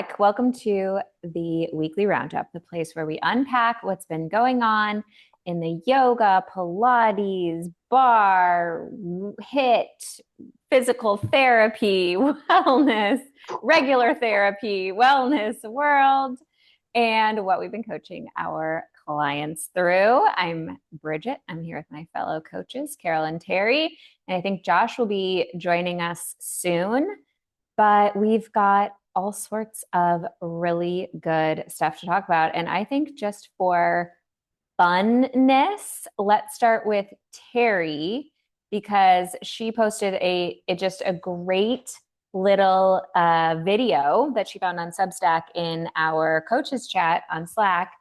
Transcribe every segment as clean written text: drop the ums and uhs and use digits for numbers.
back. Welcome to the Weekly Roundup, the place where we unpack what's been going on in the yoga, Pilates, bar, HIIT, physical therapy, wellness, regular therapy, wellness world, and what we've been coaching our clients through. I'm Bridget. I'm here with my fellow coaches, Carol and Terry, and I think Josh will be joining us soon. But we've got all sorts of really good stuff to talk about. And I think just for funness, let's start with Terry because she posted just a great little video that she found on Substack in our coaches chat on Slack.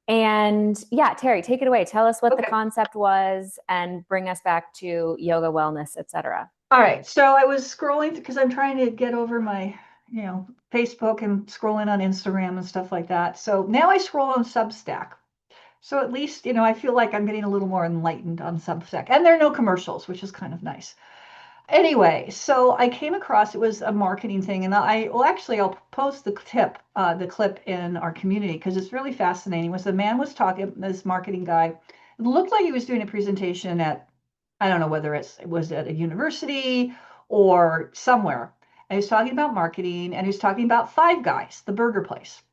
And yeah, Terry, take it away. Tell us what the concept was and bring us back to yoga, wellness, etc. All right. So I was scrolling because I'm trying to get over my, Facebook and scrolling on Instagram and stuff like that. So now I scroll on Substack. So at least, I feel like I'm getting a little more enlightened on Substack. And there are no commercials, which is kind of nice. Anyway, so I came across, it was a marketing thing. And I'll post the clip in our community because it's really fascinating. The man was talking, this marketing guy, it looked like he was doing a presentation at, I don't know whether it was at a university or somewhere. And he was talking about marketing and he was talking about Five Guys, the burger place.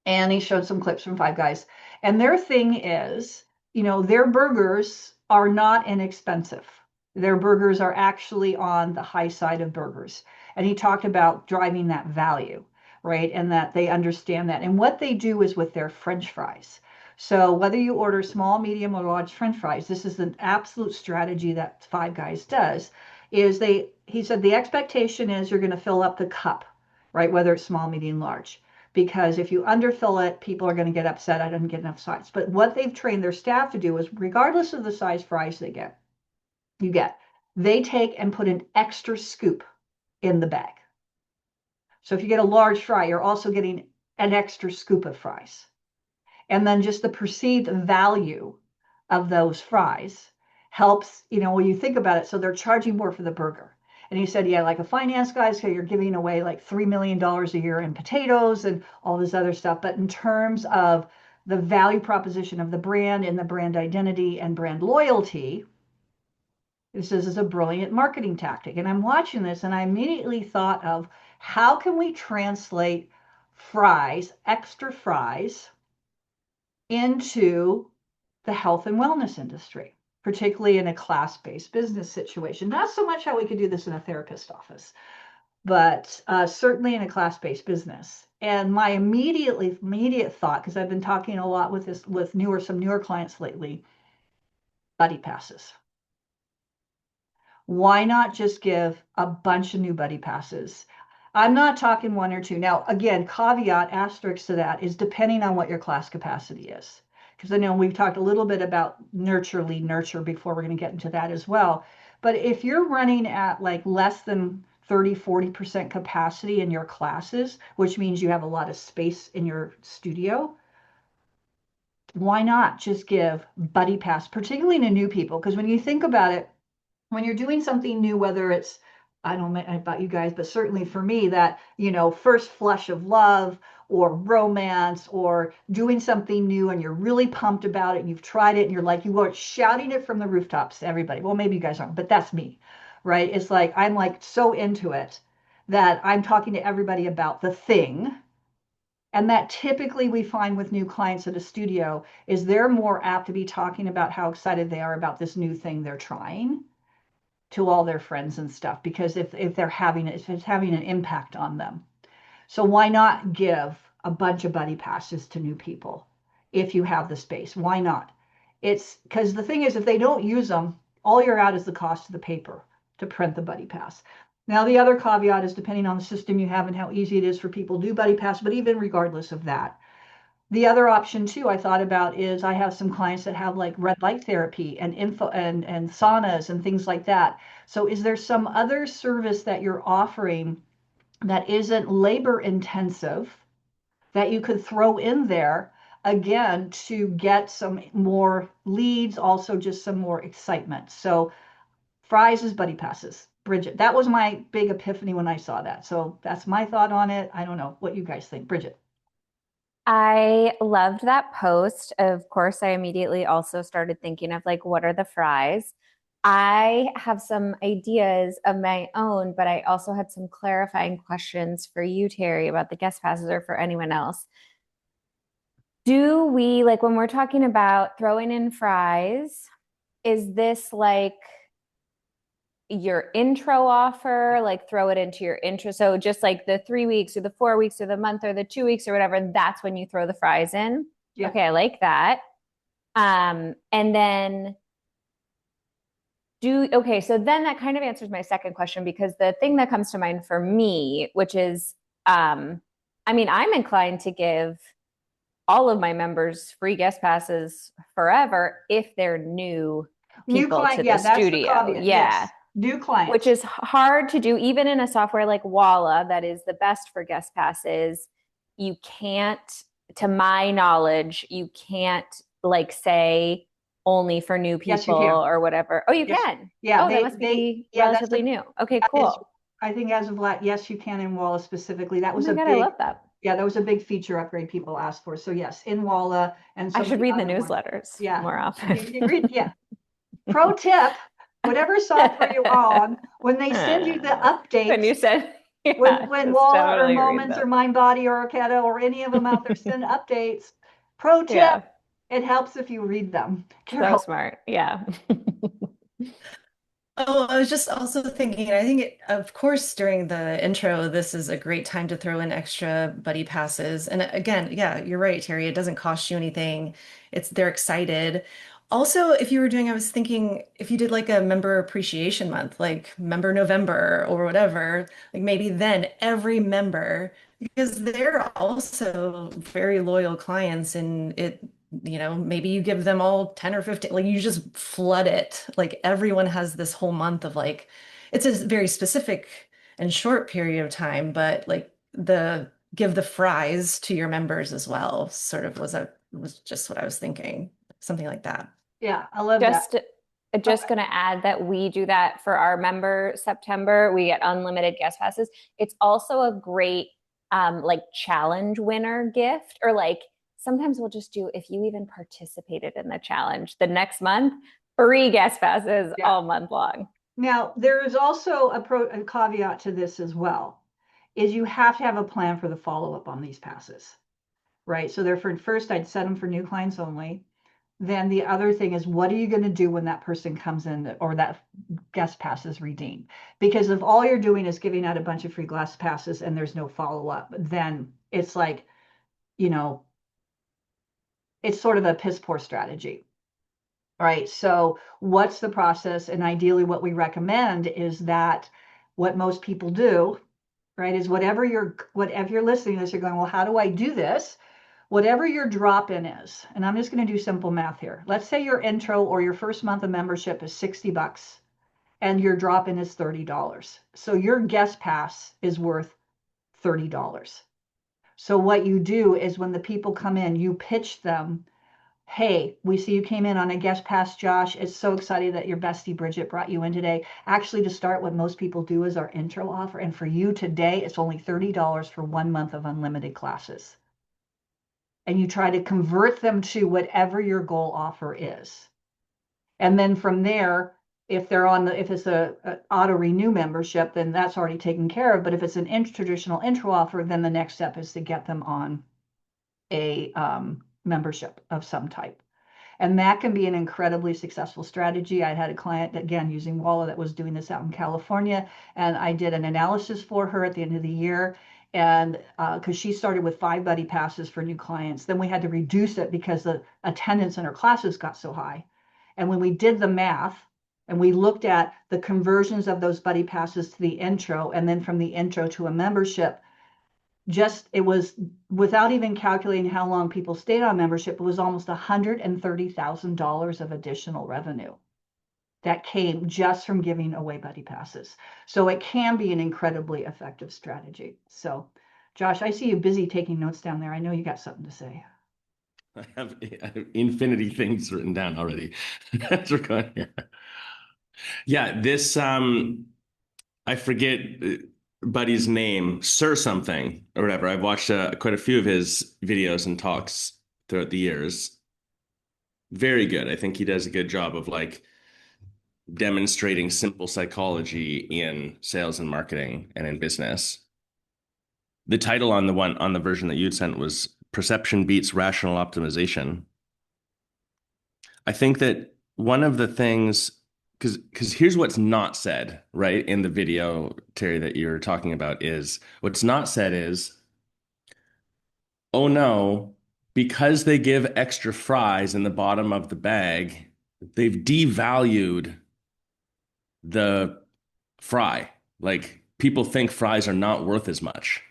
And he showed some clips from Five Guys. And their thing is, their burgers are not inexpensive. Their burgers are actually on the high side of burgers. And he talked about driving that value, right? And that they understand that. And what they do is with their French fries. So whether you order small, medium, or large French fries, this is an absolute strategy that Five Guys does, he said the expectation is you're going to fill up the cup, right? Whether it's small, medium, large. Because if you underfill it, people are going to get upset. I didn't get enough size. But what they've trained their staff to do is, regardless of the size fries they take and put an extra scoop in the bag. So if you get a large fry, you're also getting an extra scoop of fries. And then just the perceived value of those fries helps, when you think about it. So they're charging more for the burger. And he said, yeah, like a finance guy, so you're giving away like $3 million a year in potatoes and all this other stuff. But in terms of the value proposition of the brand and the brand identity and brand loyalty, this is a brilliant marketing tactic. And I'm watching this and I immediately thought of how can we translate fries, extra fries, into the health and wellness industry, particularly in a class-based business situation. Not so much how we could do this in a therapist office, but certainly in a class-based business. And my immediate thought, because I've been talking a lot with some newer clients lately, buddy passes. Why not just give a bunch of new buddy passes? I'm not talking one or two. Now, again, caveat, asterisk to that is depending on what your class capacity is. Because I know we've talked a little bit about lead nurture before. We're going to get into that as well. But if you're running at like less than 30-40% capacity in your classes, which means you have a lot of space in your studio, why not just give buddy pass, particularly to new people? Because when you think about it, when you're doing something new, whether it's, I don't know about you guys, but certainly for me, that, first flush of love or romance or doing something new and you're really pumped about it and you've tried it and you are shouting it from the rooftops to everybody. Well, maybe you guys aren't, but that's me, right? It's like, I'm like so into it that I'm talking to everybody about the thing. And that typically we find with new clients at a studio is they're more apt to be talking about how excited they are about this new thing they're trying to all their friends and stuff, because if it's having an impact on them. So why not give a bunch of buddy passes to new people if you have the space? Why not? It's because the thing is, if they don't use them, all you're out is the cost of the paper to print the buddy pass. Now, the other caveat is depending on the system you have and how easy it is for people to do buddy pass, but even regardless of that, the other option too I thought about is I have some clients that have like red light therapy and info and saunas and things like that. So is there some other service that you're offering that isn't labor intensive that you could throw in there again to get some more leads, also just some more excitement? So fries is buddy passes. Bridget. That was my big epiphany when I saw that. So that's my thought on it. I don't know what you guys think. Bridget. I loved that post. Of course, I immediately also started thinking of like, what are the fries? I have some ideas of my own, but I also had some clarifying questions for you, Terry, about the guest passes or for anyone else. Do we, like, when we're talking about throwing in fries, is this like your intro offer, like throw it into your intro? So just like the 3 weeks or the 4 weeks or the month or the 2 weeks or whatever, that's when you throw the fries in. Yeah. Okay, I like that. And then okay, so then that kind of answers my second question because the thing that comes to mind for me, which is, I mean, I'm inclined to give all of my members free guest passes forever if they're new New people client. to the Yeah, that's the studio. caveat. Yeah. Yes. New Which clients. is hard to do even in a software like Walla that is the best for guest passes. You can't, to my knowledge, you can't like say only for new Yes, you people can. or whatever. Oh, you Yes. can. Yeah, Oh, that must be yeah, that's relatively new. Okay, that is, cool. I think as of last, yes, you can in Walla specifically. That Oh was my a God, I big, love that. yeah, that was a big feature upgrade people asked for. So yes, in Walla and I some of should the read the other ones. newsletters Yeah. more Okay, often. you can read, yeah. Pro tip, whatever software you're on, when they send you the When you updates, said, yeah, when just Walla or totally read Moments or them. MindBody or Arquetta or any of them out there send updates, pro tip, Yeah, it helps if you read them so carefully. smart. Yeah. Oh, I was just also thinking, I think of course during the intro, this is a great time to throw in extra buddy passes. And again, yeah, you're right, Terry. It doesn't cost you anything. They're excited. Also, if you were doing, I was thinking if you did like a member appreciation month, like member November or whatever, like maybe then every member, because they're also very loyal clients and maybe you give them all 10 or 15, like you just flood it. Like everyone has this whole month of like, it's a very specific and short period of time, but like the give the fries to your members as well, sort of was just what I was thinking. Something like that. Yeah, I love that. Just Oh, just going to add that we do that for our member September. We get unlimited guest passes. It's also a great like challenge winner gift, or like sometimes we'll just do if you even participated in the challenge the next month, free guest passes yeah. all month long. Now, there is also a caveat to this as well, is you have to have a plan for the follow-up on these passes, right? So therefore, first I'd set them for new clients only. Then the other thing is, what are you going to do when that person comes in or that guest pass is redeemed? Because if all you're doing is giving out a bunch of free guest passes and there's no follow-up, then it's like, you know, it's sort of a piss poor strategy. All right, so what's the process? And ideally, what we recommend is that what most people do, right, is whatever you're listening to this, you're going, well, how do I do this? Whatever your drop in is, and I'm just going to do simple math here. Let's say your intro or your first month of membership is $60 and your drop in is $30. So your guest pass is worth $30. So what you do is when the people come in, you pitch them, hey, we see you came in on a guest pass, Josh. It's so excited that your bestie Bridget brought you in today. Actually, to start, what most people do is our intro offer. And for you today, it's only $30 for 1 month of unlimited classes. And you try to convert them to whatever your goal offer is. And then from there, if it's a auto renew membership, then that's already taken care of. But if it's an traditional intro offer, then the next step is to get them on a membership of some type. And that can be an incredibly successful strategy. I had a client, again, using Walla that was doing this out in California, and I did an analysis for her at the end of the year. And because she started with 5 buddy passes for new clients, then we had to reduce it because the attendance in her classes got so high. And when we did the math and we looked at the conversions of those buddy passes to the intro, and then from the intro to a membership, it was without even calculating how long people stayed on membership, it was almost $130,000 of additional revenue that came just from giving away buddy passes. So it can be an incredibly effective strategy. So, Josh, I see you busy taking notes down there. I know you got something to say. I have infinity things written down already. That's we're going here. Yeah, this I forget Buddy's name, Sir something or whatever. I've watched quite a few of his videos and talks throughout the years. Very good. I think he does a good job of like demonstrating simple psychology in sales and marketing and in business. The title on the version that you'd sent was Perception Beats Rational Optimization. I think that one of the things, because here's what's not said, right, in the video, Terry, that you're talking about is what's not said is, oh no, because they give extra fries in the bottom of the bag, they've devalued the fry. Like people think fries are not worth as much.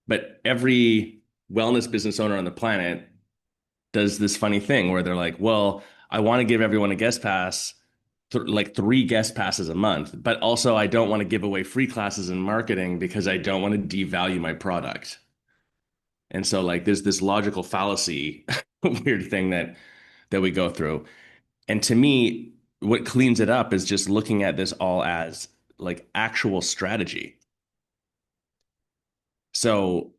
But every wellness business owner on the planet does this funny thing where they're like, well, I want to give everyone a guest pass, like 3 guest passes a month, but also I don't want to give away free classes in marketing because I don't want to devalue my product. And so like there's this logical fallacy, weird thing that we go through. And to me, what cleans it up is just looking at this all as like actual strategy. So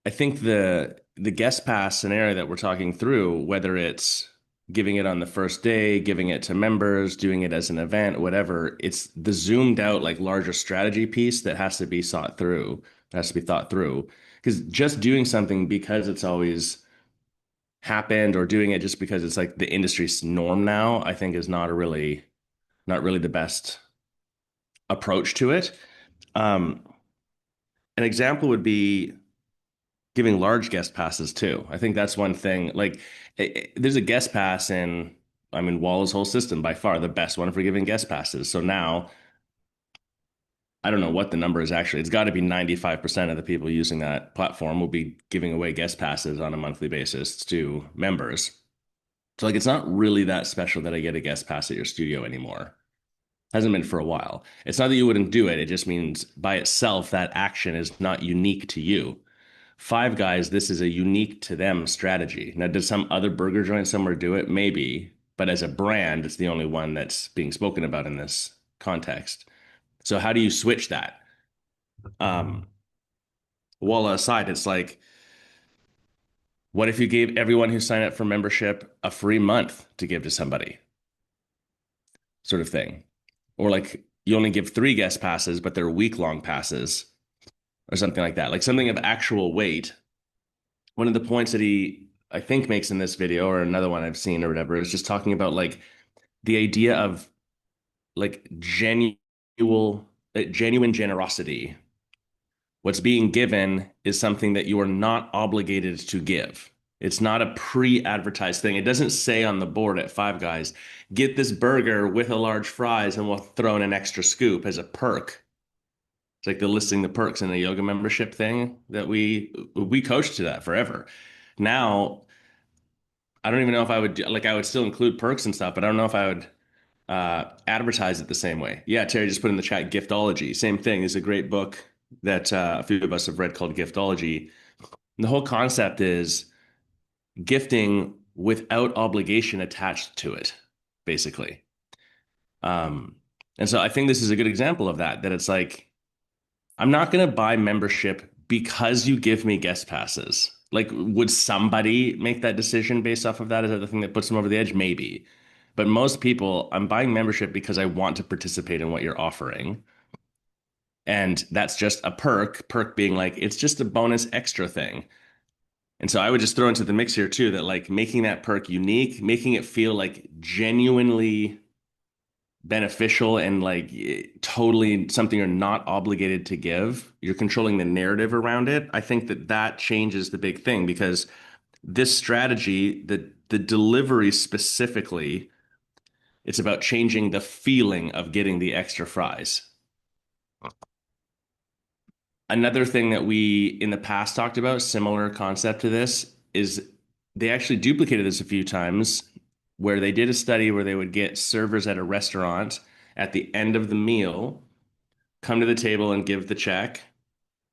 I think the guest pass scenario that we're talking through, whether it's giving it on the first day, giving it to members, doing it as an event, whatever, it's the zoomed out, like larger strategy piece that has to be thought through, has to be thought through. Because just doing something because it's always happened or doing it just because it's like the industry's norm now, I think is not really the best approach to it. Um, an example would be giving large guest passes too. I think that's one thing. Like, there's a guest pass in, I mean, Walla's whole system by far the best one for giving guest passes. So now, I don't know what the number is actually. It's got to be 95% of the people using that platform will be giving away guest passes on a monthly basis to members. So like, it's not really that special that I get a guest pass at your studio anymore. Hasn't been for a while. It's not that you wouldn't do it. It just means by itself, that action is not unique to you. Five Guys, this is a unique to them strategy. Now, does some other burger joint somewhere do it? Maybe. But as a brand, it's the only one that's being spoken about in this context. So how do you switch that? Walla aside, it's like, what if you gave everyone who signed up for membership a free month to give to somebody? Sort of thing. Or like you only give 3 guest passes, but they're week-long passes or something like that. Like something of actual weight. One of the points that he, I think, makes in this video, or another one I've seen or whatever, is just talking about like the idea of like genuine generosity. What's being given is something that you are not obligated to give. It's not a pre-advertised thing. It doesn't say on the board at Five Guys, get this burger with a large fries and we'll throw in an extra scoop as a perk. It's like the listing the perks in a yoga membership thing that we coached to that forever. Now, I don't even know if I would do, like I would still include perks and stuff, but I don't know if I would advertise it the same way. Yeah, Terry just put in the chat Giftology. Same thing. There's a great book that a few of us have read called Giftology. And the whole concept is gifting without obligation attached to it, basically. And so I think this is a good example of that it's like, I'm not going to buy membership because you give me guest passes. Like, would somebody make that decision based off of that? Is that the thing that puts them over the edge? Maybe. But most people, I'm buying membership because I want to participate in what you're offering. And that's just a perk being like, it's just a bonus extra thing. And so I would just throw into the mix here too, that like making that perk unique, making it feel like genuinely beneficial and like totally something you're not obligated to give. You're controlling the narrative around it. I think that changes the big thing because this strategy, the delivery specifically, it's about changing the feeling of getting the extra fries. Another thing that we in the past talked about, similar concept to this, is they actually duplicated this a few times where they did a study where they would get servers at a restaurant at the end of the meal, come to the table and give the check,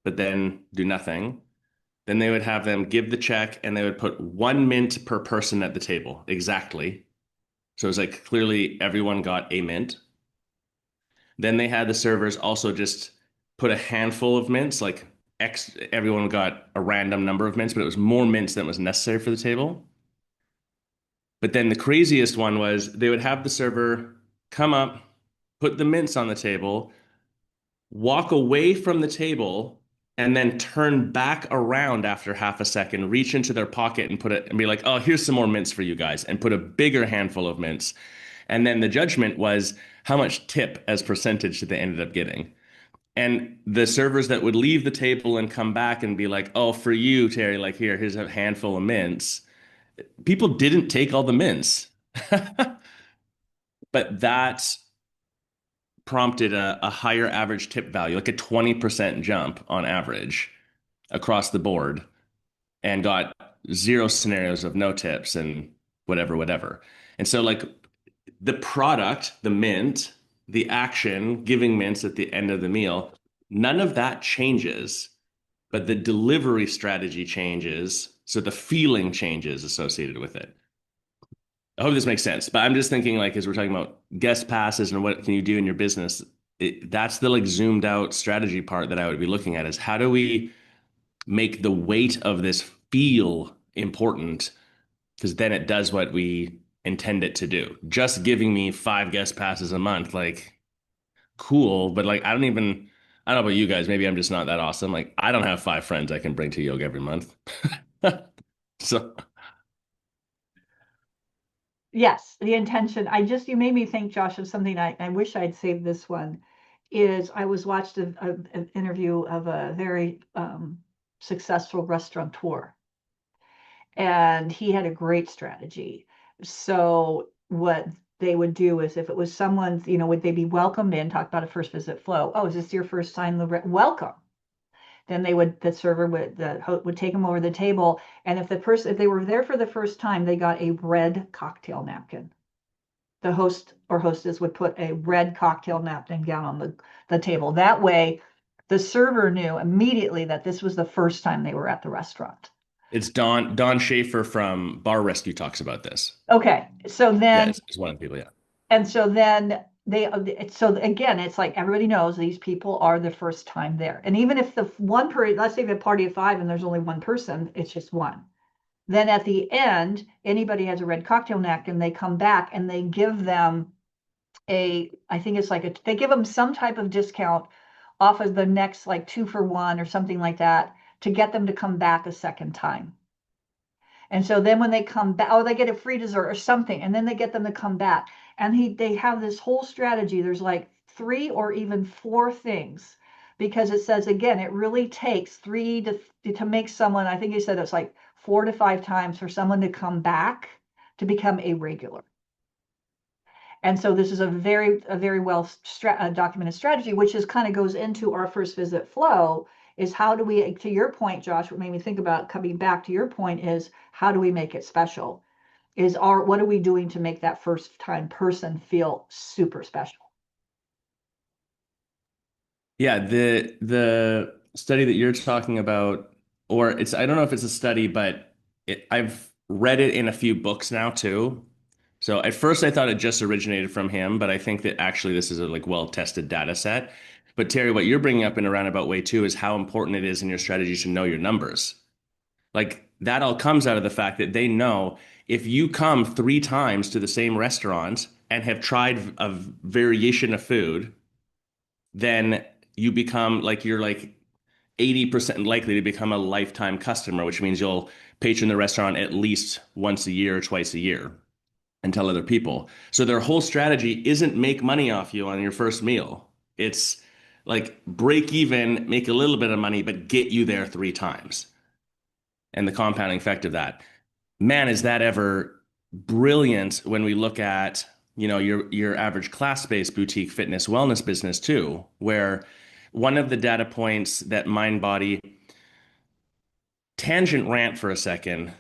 but then do nothing. Then they would have them give the check and they would put 1 mint per person at the table. Exactly. So it was like clearly everyone got a mint. Then they had the servers also just put a handful of mints, like everyone got a random number of mints, but it was more mints than was necessary for the table. But then the craziest one was they would have the server come up, put the mints on the table, walk away from the table, and then turn back around after half a second, reach into their pocket and put it and be like, oh, here's some more mints for you guys, and put a bigger handful of mints. And then the judgment was how much tip as percentage that they ended up getting. And the servers that would leave the table and come back and be like, oh, for you, Terry, like here's a handful of mints. People didn't take all the mints. But that prompted a higher average tip value, like a 20% jump on average across the board, and got zero scenarios of no tips and whatever, whatever. And so, like, the product, the mint, the action, giving mints at the end of the meal, none of that changes, but the delivery strategy changes. So the feeling changes associated with it. I hope this makes sense, but I'm just thinking, like, as we're talking about guest passes and what can you do in your business, that's the like zoomed out strategy part that I would be looking at is how do we make the weight of this feel important? Because then it does what we intend it to do. Just giving me 5 guest passes a month, like, cool, but like, I don't know about you guys. Maybe I'm just not that awesome. Like, I don't have 5 friends I can bring to yoga every month. So, Yes, the intention. You made me think, Josh, of something I wish I'd saved this one. Is I was watched an interview of a very successful restaurateur, and he had a great strategy. So what they would do is if it was someone's, would they be welcomed in? Talk about a first visit flow. Oh, is this your first time? Welcome. Then the server would take them over the table, and if they were there for the first time, they got a red cocktail napkin. The host or hostess would put a red cocktail napkin down on the table. That way, the server knew immediately that this was the first time they were at the restaurant. it's Don Schaefer from Bar Rescue talks about this. Okay, so Yeah, then it's one of the people, yeah. and so then so again, it's like everybody knows these people are the first time there. And even if the one person, let's say you have a party of 5 and there's only one person, it's just one. Then at the end, anybody has a red cocktail napkin, they come back and they give them I think it's like they give them some type of discount off of the next like 2 for 1 or something like that to get them to come back a second time. And so then when they come back, oh, they get a free dessert or something, and then they get them to come back. And they have this whole strategy. There's like 3 or even 4 things, because it says, again, it really takes 3 to make someone, I think he said it's like 4 to 5 times for someone to come back to become a regular. And so this is a very well documented strategy, which is kind of goes into our first visit flow, is how do we, to your point, Josh, what made me think about coming back to your point is how do we make it special? What are we doing to make that first time person feel super special? Yeah, the study that you're talking about, or I don't know if it's a study, but I've read it in a few books now too. So at first I thought it just originated from him, but I think that actually this is a like well-tested data set. But Terry, what you're bringing up in a roundabout way too is how important it is in your strategy to know your numbers. Like that all comes out of the fact that they know if you come 3 times to the same restaurant and have tried a variation of food, then you become like you're like 80% likely to become a lifetime customer, which means you'll patron the restaurant at least once a year or twice a year and tell other people. So their whole strategy isn't make money off you on your first meal. It's like break even, make a little bit of money, but get you there 3 times. And the compounding effect of that. Man, is that ever brilliant when we look at, your average class-based boutique fitness wellness business too, where one of the data points that MindBody tangent rant for a second,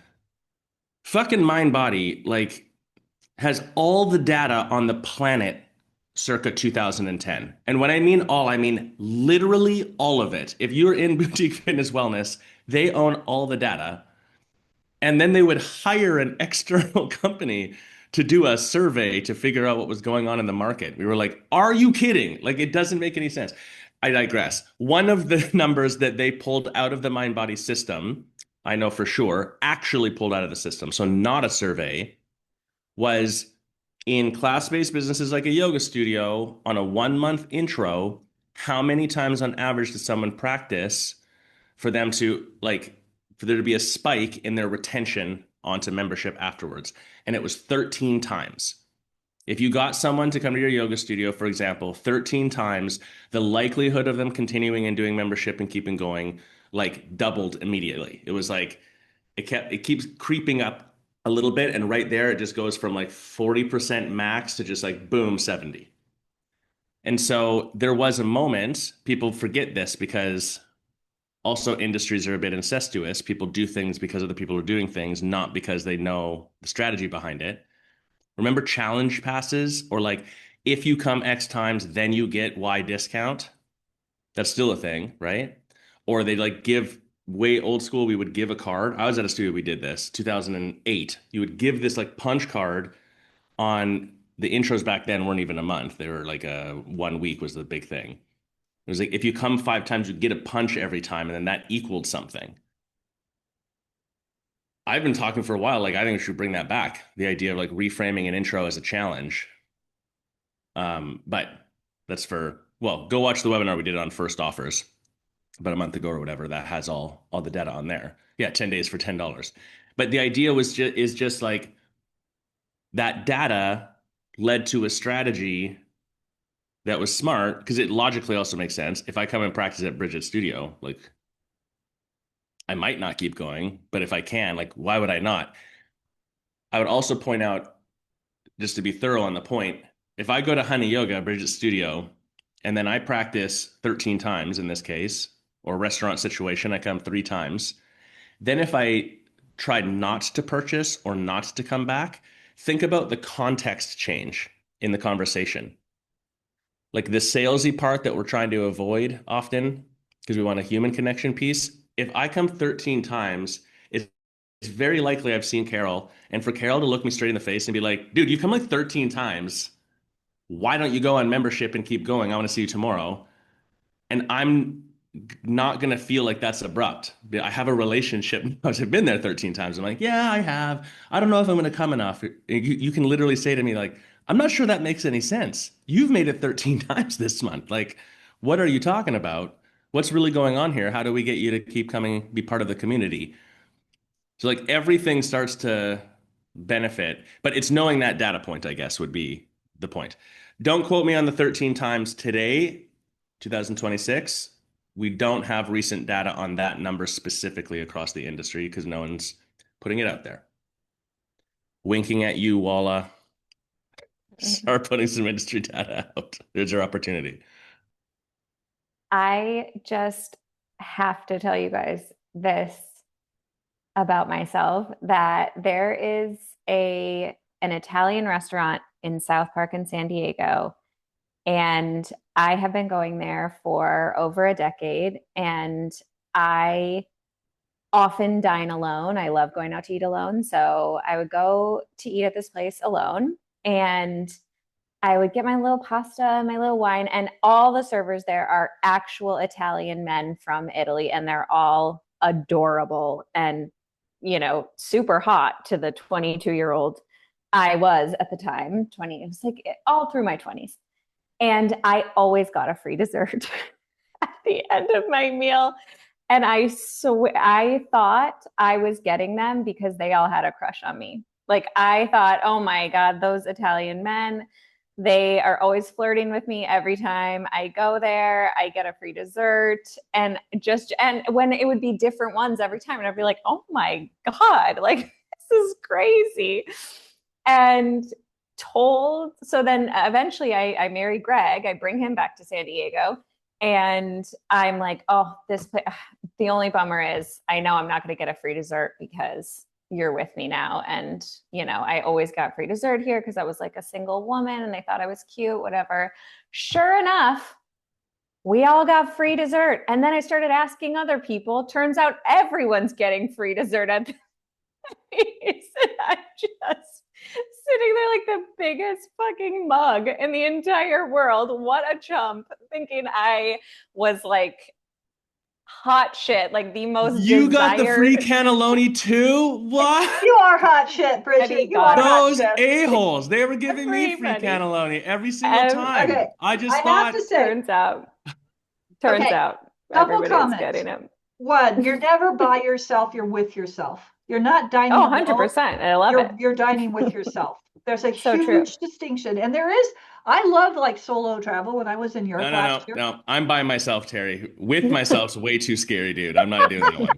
fucking MindBody like has all the data on the planet circa 2010. And when I mean all, I mean literally all of it. If you're in boutique fitness wellness, they own all the data. And then they would hire an external company to do a survey to figure out what was going on in the market. We were like, are you kidding? Like, it doesn't make any sense. I digress. One of the numbers that they pulled out of the mind body system, I know for sure, actually pulled out of the system, so not a survey, was in class-based businesses like a yoga studio on a 1 month intro, how many times on average does someone practice for them to like for there to be a spike in their retention onto membership afterwards? And it was 13 times. If you got someone to come to your yoga studio, for example, 13 times, the likelihood of them continuing and doing membership and keeping going like doubled immediately. It was like it keeps creeping up a little bit, and right there it just goes from like 40% max to just like boom, 70. And so there was a moment, people forget this because also industries are a bit incestuous. People do things because other people are doing things, not because they know the strategy behind it. Remember challenge passes, or like if you come X times, then you get Y discount. That's still a thing, right? Or they like give way old school. We would give a card. I was at a studio. We did this 2008. You would give this like punch card on the intros back then weren't even a month. They were like a 1 week was the big thing. It was like if you come 5 times, you get a punch every time, and then that equaled something. I've been talking for a while, like I think we should bring that back. The idea of like reframing an intro as a challenge. But that's well, go watch the webinar we did on first offers about a month ago or whatever. That has all the data on there. Yeah, 10 days for $10. But the idea is just like that data led to a strategy that was smart because it logically also makes sense. If I come and practice at Bridget's studio, like I might not keep going, but if I can, like, why would I not? I would also point out, just to be thorough on the point, if I go to Honey Yoga, Bridget's studio, and then I practice 13 times in this case, or restaurant situation, I come 3 times. Then if I try not to purchase or not to come back, think about the context change in the conversation. Like the salesy part that we're trying to avoid often because we want a human connection piece. If I come 13 times, it's very likely I've seen Carol, and for Carol to look me straight in the face and be like, dude, you come like 13 times. Why don't you go on membership and keep going? I want to see you tomorrow. And I'm not going to feel like that's abrupt. I have a relationship. I've been there 13 times. I'm like, yeah, I have. I don't know if I'm going to come enough. You can literally say to me, like, I'm not sure that makes any sense. You've made it 13 times this month. Like, what are you talking about? What's really going on here? How do we get you to keep coming, be part of the community? So, like, everything starts to benefit, but it's knowing that data point, I guess, would be the point. Don't quote me on the 13 times today, 2026. We don't have recent data on that number specifically across the industry because no one's putting it out there. Winking at you, Walla. Start putting some industry data out. There's your opportunity. I just have to tell you guys this about myself, that there is an Italian restaurant in South Park in San Diego, and I have been going there for over a decade, and I often dine alone. I love going out to eat alone. So I would go to eat at this place alone, and I would get my little pasta, my little wine, and all the servers there are actual Italian men from Italy, and they're all adorable and, super hot to the 22-year-old I was at the time. 20, it was like all through my 20s. And I always got a free dessert at the end of my meal. And I thought I was getting them because they all had a crush on me. Like I thought, oh my God, those Italian men, they are always flirting with me every time I go there. I get a free dessert, and when it would be different ones every time, and I'd be like, oh my God, like this is crazy. And so then eventually I marry Greg. I bring him back to San Diego, and I'm like, oh, the only bummer is I know I'm not going to get a free dessert because you're with me now. And, I always got free dessert here because I was like a single woman and they thought I was cute, whatever. Sure enough, we all got free dessert. And then I started asking other people. Turns out everyone's getting free dessert at the place. And Sitting there like the biggest fucking mug in the entire world. What a chump, thinking I was like hot shit, like the most You got the free desired. cannelloni too? What? You are hot shit, Bridget. Eddie You are got it. hot Those shit. a-holes. They were giving me free Everybody. cannelloni every single Okay, time. I I just have thought, to say, Turns out okay, couple everybody was comments. getting him. One, you're never by yourself, you're with yourself. You're not dining Oh, alone. 100%. I love it. You're dining with yourself. There's a So true. huge distinction. And there is, I loved like solo travel when I was in Europe no, no, no, last year. no. I'm by myself, Terry. With myself's way too scary, dude. I'm not doing that one.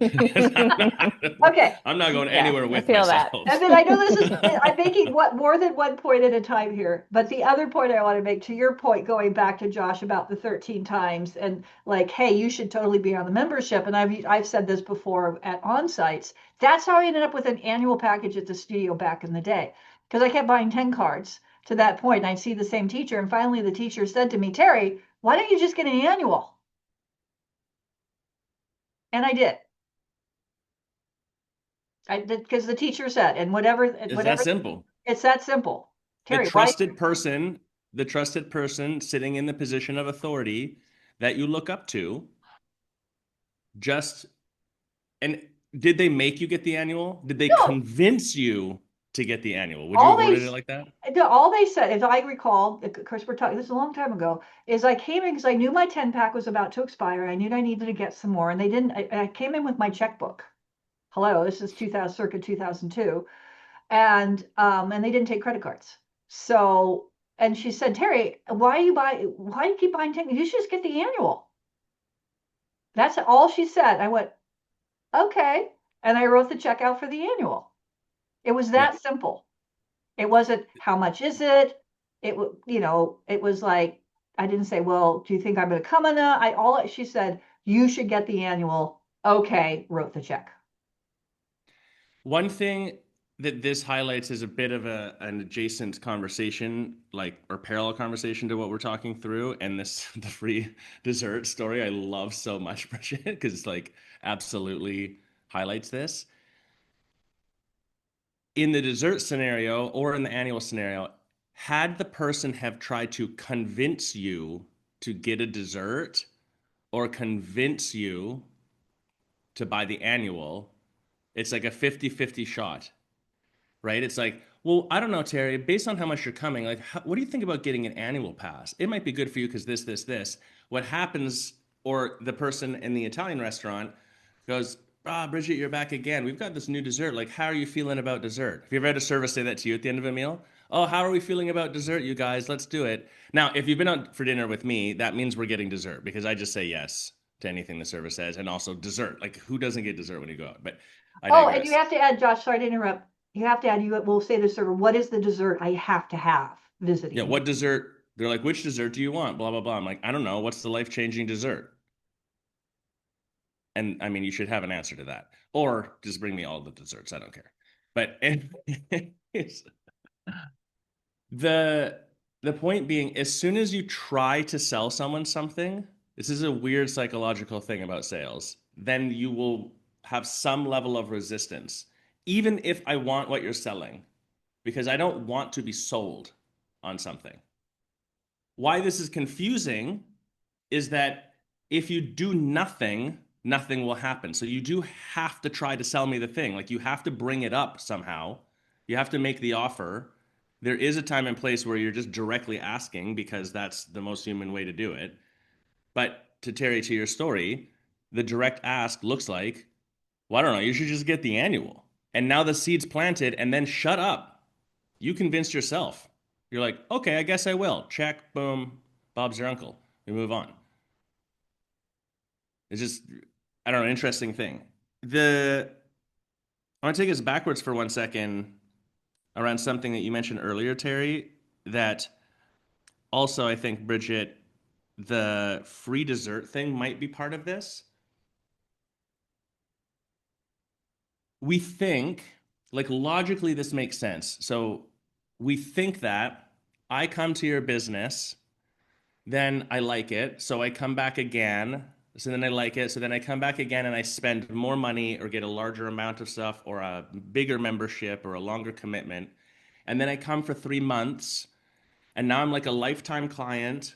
Okay. I'm not going Yeah, anywhere I with feel myself. that. And then I know this is, I'm making what more than one point at a time here. But the other point I want to make to your point, going back to Josh about the 13 times and like, hey, you should totally be on the membership. And I've said this before at on-sites. That's how I ended up with an annual package at the studio back in the day. Because I kept buying 10 cards to that point, and I'd see the same teacher. And finally the teacher said to me, Terry, why don't you just get an annual? And I did. I did because the teacher said, and It's that simple. it's that simple. The Terry, why? trusted person, the trusted person sitting in the position of authority that you look up to, just and did they make you get the annual? Did they No, convince you to get the annual? Would you all have worded they it like that? all they said, as I recall, of course we're talking this is a long time ago, is I came in because I knew my 10 pack was about to expire. I knew I needed to get some more, and they didn't. I came in with my checkbook. Hello, this is 2000, circa 2002, and they didn't take credit cards. So, and she said, Terry, why do you keep buying 10? You should just get the annual. That's all she said. I went, okay, and I wrote the check out for the annual. It was Yeah. that simple. It wasn't how much is it? It was like I didn't say, well, do you think I'm going to come on that? She said, you should get the annual. Okay, wrote the check. One thing that this highlights is a bit of an adjacent conversation, like or parallel conversation to what we're talking through, and this the free dessert story I love so much, Bridget, because it's like absolutely highlights this. In the dessert scenario or in the annual scenario, had the person have tried to convince you to get a dessert or convince you to buy the annual, it's like a 50-50 shot, right? It's like, well, I don't know, Terry, based on how much you're coming, like, what do you think about getting an annual pass? It might be good for you because this. What happens, or the person in the Italian restaurant goes, Bridget, you're back again. We've got this new dessert. Like, how are you feeling about dessert? Have you ever had a server say that to you at the end of a meal? Oh, how are we feeling about dessert, you guys? Let's do it. Now, if you've been out for dinner with me, that means we're getting dessert because I just say yes to anything the server says, and also dessert. Like, who doesn't get dessert when you go out? But I Oh, and you digress. have to add, Josh, sorry to interrupt. You have to add, you will say to the server, what is the dessert I have to have visiting Yeah, you? what dessert? They're like, which dessert do you want? Blah, blah, blah. I'm like, I don't know. What's the life-changing dessert? And I mean, you should have an answer to that. Or just bring me all the desserts. I don't care. But the the point being, as soon as you try to sell someone something, this is a weird psychological thing about sales, then you will have some level of resistance, even if I want what you're selling, because I don't want to be sold on something. Why this is confusing is that if you do nothing, nothing will happen. So you do have to try to sell me the thing. Like you have to bring it up somehow. You have to make the offer. There is a time and place where you're just directly asking because that's the most human way to do it. But to Terry, to your story, the direct ask looks like, well, I don't know, you should just get the annual. And now the seed's planted and then shut up. You convinced yourself. You're like, okay, I guess I will. Check, boom, Bob's your uncle. We move on. It's just, I don't know, interesting thing. I want to take us backwards for 1 second around something that you mentioned earlier, Terry, that also I think, Bridget, the free dessert thing might be part of this. We think, like logically, this makes sense. So we think that I come to your business, then I like it, so I come back again. So then I like it, so then I come back again and I spend more money or get a larger amount of stuff or a bigger membership or a longer commitment. And then I come for 3 months, and now I'm like a lifetime client.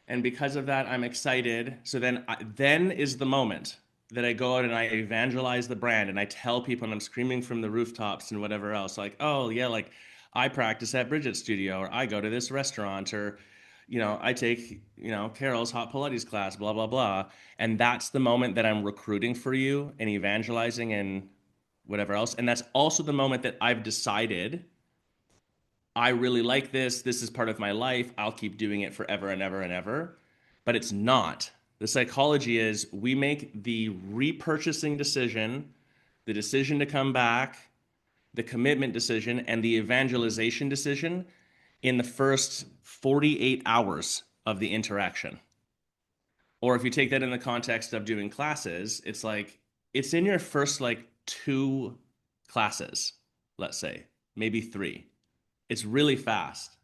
And because of that, I'm excited. So then is the moment that I go out and I evangelize the brand and I tell people, and I'm screaming from the rooftops and whatever else, like, oh yeah, like I practice at Bridget's studio, or I go to this restaurant, or I take, Carol's hot Pilates class, blah, blah, blah. And that's the moment that I'm recruiting for you and evangelizing and whatever else. And that's also the moment that I've decided I really like this. This is part of my life. I'll keep doing it forever and ever and ever. But it's not. The psychology is we make the repurchasing decision, the decision to come back, the commitment decision, and the evangelization decision in the first 48 hours of the interaction. Or if you take that in the context of doing classes, it's like it's in your first like 2 classes, let's say, maybe 3. It's really fast,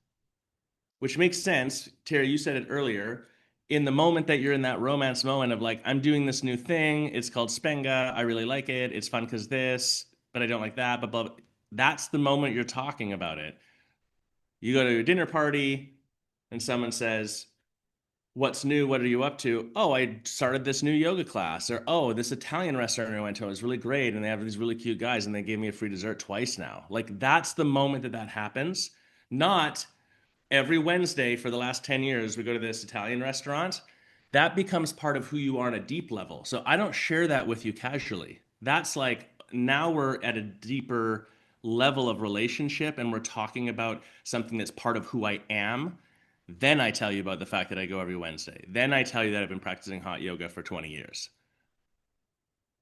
which makes sense. Terry, you said it earlier. In the moment that you're in that romance moment of like, I'm doing this new thing. It's called Spenga. I really like it. It's fun because this, but I don't like that. But blah, blah. That's the moment you're talking about it. You go to a dinner party and someone says, what's new? What are you up to? Oh, I started this new yoga class. Or, oh, this Italian restaurant I went to was really great. And they have these really cute guys and they gave me a free dessert twice now. Like, that's the moment that that happens. Not every Wednesday for the last 10 years, we go to this Italian restaurant. That becomes part of who you are on a deep level. So I don't share that with you casually. That's like now we're at a deeper level of relationship and we're talking about something that's part of who I am. Then I tell you about the fact that I go every Wednesday. Then I tell you that I've been practicing hot yoga for 20 years.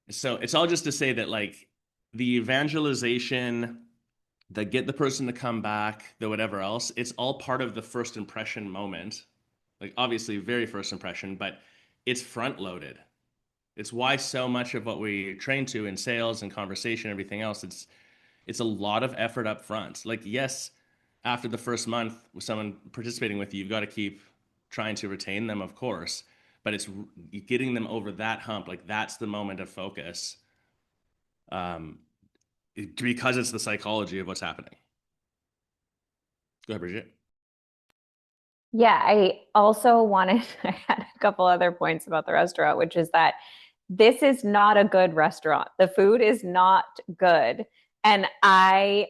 So it's all just to say that like the evangelization, the get the person to come back, the whatever else, it's all part of the first impression moment. Like obviously very first impression, but it's front loaded. It's why so much of what we train to in sales and conversation, everything else, it's a lot of effort up front. Like yes, after the first month with someone participating with you, you've got to keep trying to retain them, of course, but it's getting them over that hump. Like that's the moment of focus. Because it's the psychology of what's happening. Go ahead, Bridget. Yeah, I also wanted, I had a couple other points about the restaurant, which is that this is not a good restaurant. The food is not good. And I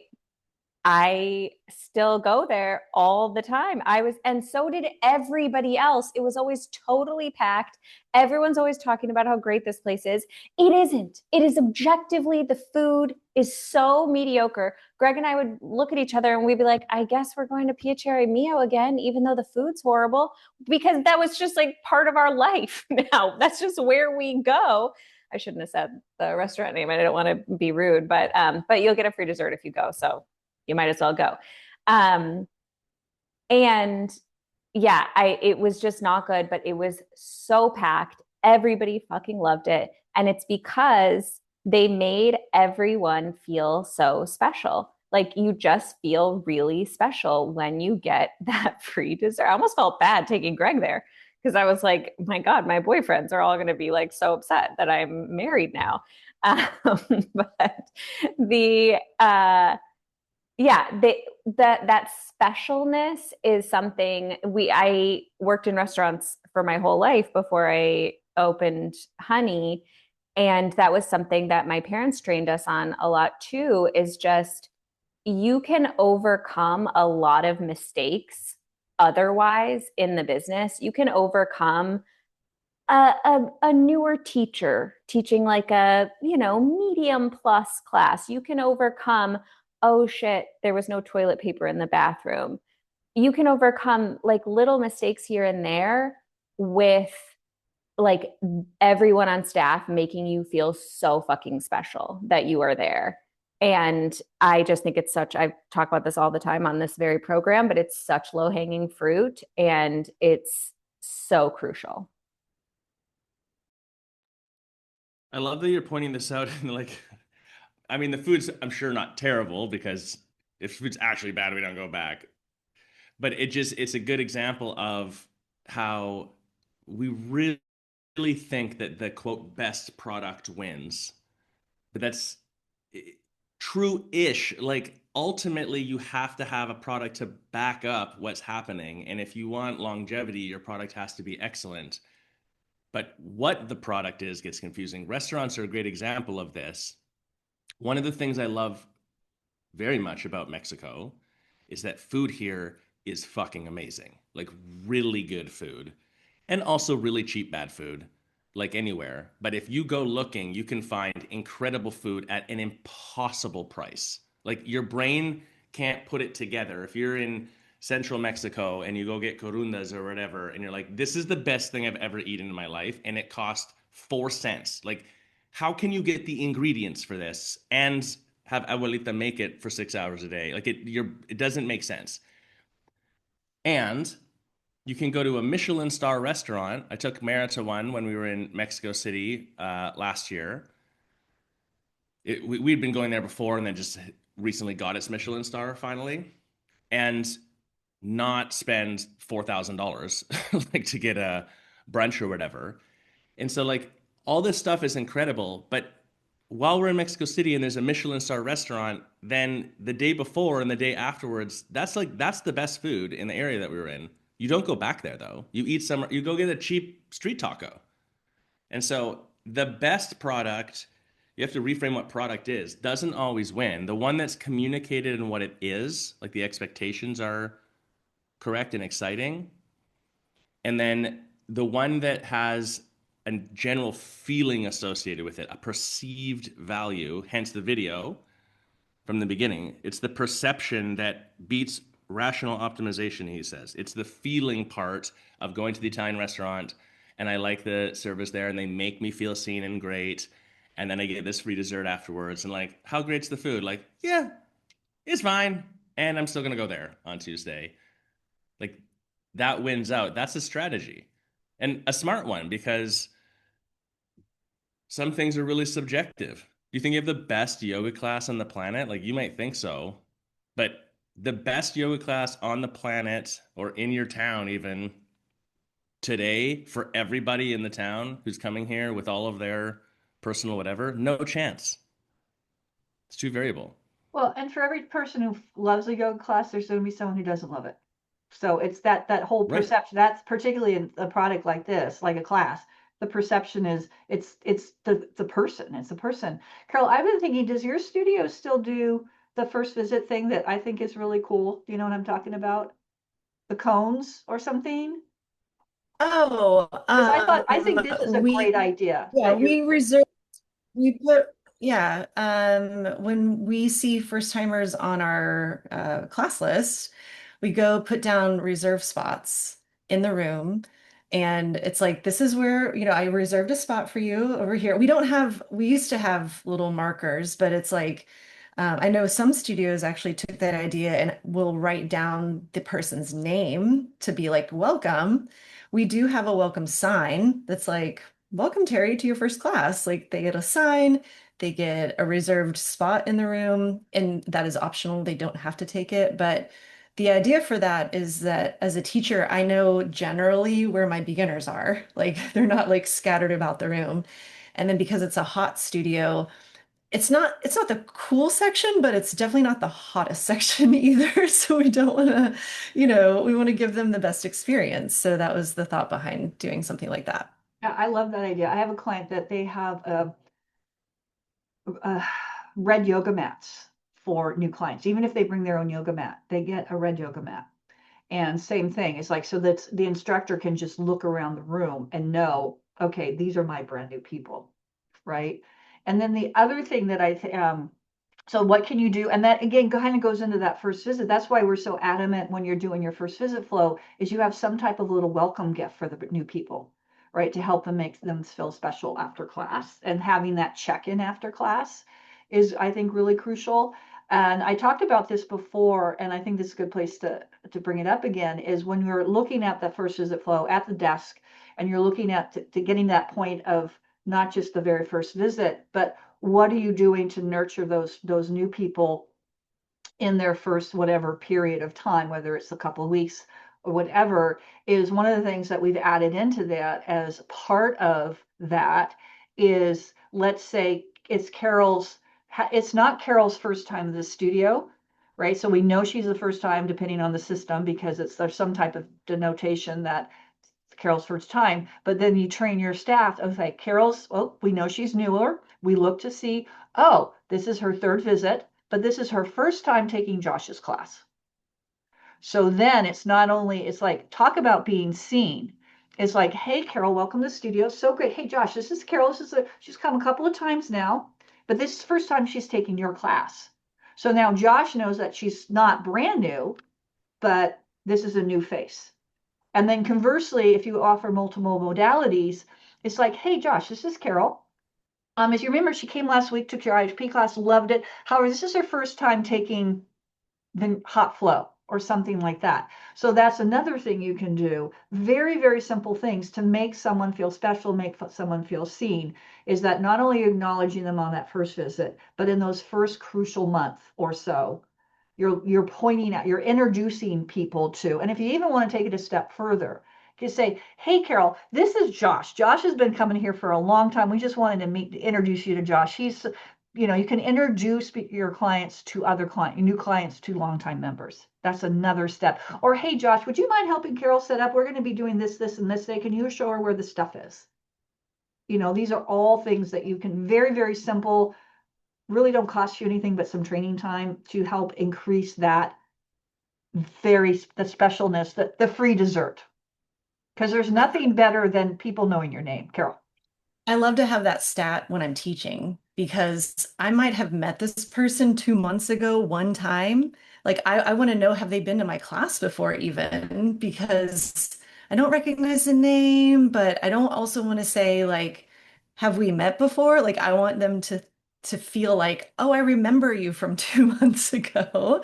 still go there all the time. And so did everybody else. It was always totally packed. Everyone's always talking about how great this place is. It isn't. It is objectively, the food is so mediocre. Greg and I would look at each other and we'd be like, I guess we're going to Piacere Mio again, even though the food's horrible, because that was just like part of our life now. That's just where we go. I shouldn't have said the restaurant name. I didn't want to be rude, but you'll get a free dessert if you go. So you might as well go. And yeah, it was just not good, but it was so packed. Everybody fucking loved it. And it's because they made everyone feel so special. Like you just feel really special when you get that free dessert. I almost felt bad taking Greg there because I was like, my God, my boyfriends are all going to be like so upset that I'm married now. But the, yeah, that specialness is something I worked in restaurants for my whole life before I opened Honey. And that was something that my parents trained us on a lot too, is just you can overcome a lot of mistakes otherwise in the business. You can overcome a newer teacher teaching like a medium plus class. You can overcome, oh shit, there was no toilet paper in the bathroom. You can overcome like little mistakes here and there with like everyone on staff making you feel so fucking special that you are there. And I just think it's I talk about this all the time on this very program, but it's such low hanging fruit and it's so crucial. I love that you're pointing this out and like, I mean, the food's I'm sure not terrible because if food's actually bad, we don't go back. But it's a good example of how we really think that the quote best product wins. But true-ish. Like ultimately, you have to have a product to back up what's happening. And if you want longevity, your product has to be excellent. But what the product is gets confusing. Restaurants are a great example of this. One of the things I love very much about Mexico is that food here is fucking amazing. Like really good food. And also really cheap bad food, like anywhere. But if you go looking, you can find incredible food at an impossible price. Like your brain can't put it together. If you're in central Mexico and you go get corundas or whatever, and you're like, this is the best thing I've ever eaten in my life, and it cost 4 cents. Like, how can you get the ingredients for this and have abuelita make it for 6 hours a day? Like it doesn't make sense. And you can go to a Michelin star restaurant. I took Mara to one when we were in Mexico City last year. We'd been going there before and then just recently got its Michelin star finally, and not spend $4,000 like to get a brunch or whatever. And so like all this stuff is incredible, but while we're in Mexico City and there's a Michelin star restaurant, then the day before and the day afterwards, that's the best food in the area that we were in. You don't go back there though. You go get a cheap street taco. And so the best product, you have to reframe what product is, doesn't always win. The one that's communicated and what it is, like the expectations are correct and exciting. And then the one that has a general feeling associated with it, a perceived value, hence the video from the beginning. It's the perception that beats rational optimization, he says. It's the feeling part of going to the Italian restaurant and I like the service there and they make me feel seen and great. And then I get this free dessert afterwards. And like, how great's the food? Like, yeah, it's fine. And I'm still going to go there on Tuesday. Like, that wins out. That's a strategy and a smart one because some things are really subjective. Do you think you have the best yoga class on the planet? Like, you might think so, but the best yoga class on the planet or in your town, even today, for everybody in the town who's coming here with all of their personal whatever, no chance. It's too variable. Well, and for every person who loves a yoga class, there's going to be someone who doesn't love it. So it's that whole Right. perception. That's particularly in a product like this, like a class. The perception is it's the person. It's the person. Carol, I've been thinking, does your studio still do the first visit thing that I think is really cool? Do you know what I'm talking about? The cones or something? Oh, Because I think this is a great idea. yeah, That you're we reserve, we put, yeah, when we see first timers on our class list, we go put down reserve spots in the room. And it's like, this is where, I reserved a spot for you over here. We used to have little markers, but it's like, I know some studios actually took that idea and will write down the person's name to be like, welcome. We do have a welcome sign that's like, welcome, Terry, to your first class. Like they get a sign, they get a reserved spot in the room, and that is optional. They don't have to take it. But the idea for that is that as a teacher, I know generally where my beginners are. Like they're not like scattered about the room. And then because it's a hot studio, it's not the cool section, but it's definitely not the hottest section either. So we don't want to, we want to give them the best experience. So that was the thought behind doing something like that. Yeah, I love that idea. I have a client that they have red yoga mats for new clients. Even if they bring their own yoga mat, they get a red yoga mat. And same thing. It's like so that the instructor can just look around the room and know, okay, these are my brand new people, right? And then the other thing that so what can you do? And that again kind of goes into that first visit. That's why we're so adamant when you're doing your first visit flow is you have some type of little welcome gift for the new people, right? To help them make them feel special after class. And having that check-in after class is, I think, really crucial. And I talked about this before, and I think this is a good place to bring it up again, is when you're looking at the first visit flow at the desk, and you're looking at to getting that point of not just the very first visit, but what are you doing to nurture those new people in their first whatever period of time, whether it's a couple of weeks or whatever, is one of the things that we've added into that as part of that is, let's say it's Carol's it's not Carol's first time in the studio, right? So we know she's the first time, depending on the system, because there's some type of denotation that Carol's first time. But then you train your staff. I was like, Carol's, well, we know she's newer. We look to see, oh, this is her third visit, but this is her first time taking Josh's class. So then it's not only, it's like, talk about being seen. It's like, hey, Carol, welcome to the studio. So great. Hey, Josh, this is Carol. She's come a couple of times now, but this is the first time she's taking your class. So now Josh knows that she's not brand new, but this is a new face. And then conversely, if you offer multiple modalities, it's like, hey, Josh, this is Carol. As you remember, she came last week, took your IHP class, loved it. However, this is her first time taking the hot flow or something like that. So that's another thing you can do. Very, very simple things to make someone feel special, make someone feel seen, is that not only acknowledging them on that first visit, but in those first crucial month or so, you're pointing out, you're introducing people to, and if you even want to take it a step further, you say, hey, Carol, this is Josh. Josh has been coming here for a long time. We just wanted to introduce you to Josh. He's, you can introduce your clients to new clients to longtime members. That's another step. Or, hey, Josh, would you mind helping Carol set up? We're going to be doing this, and this day. Can you show her where the stuff is? These are all things that you can, very, very simple, really don't cost you anything but some training time to help increase that the specialness, the free dessert. Because there's nothing better than people knowing your name, Carol. I love to have that stat when I'm teaching because I might have met this person 2 months ago one time. Like I want to know, have they been to my class before even? Because I don't recognize the name, but I don't also want to say like, have we met before? Like I want them to feel like, oh, I remember you from 2 months ago.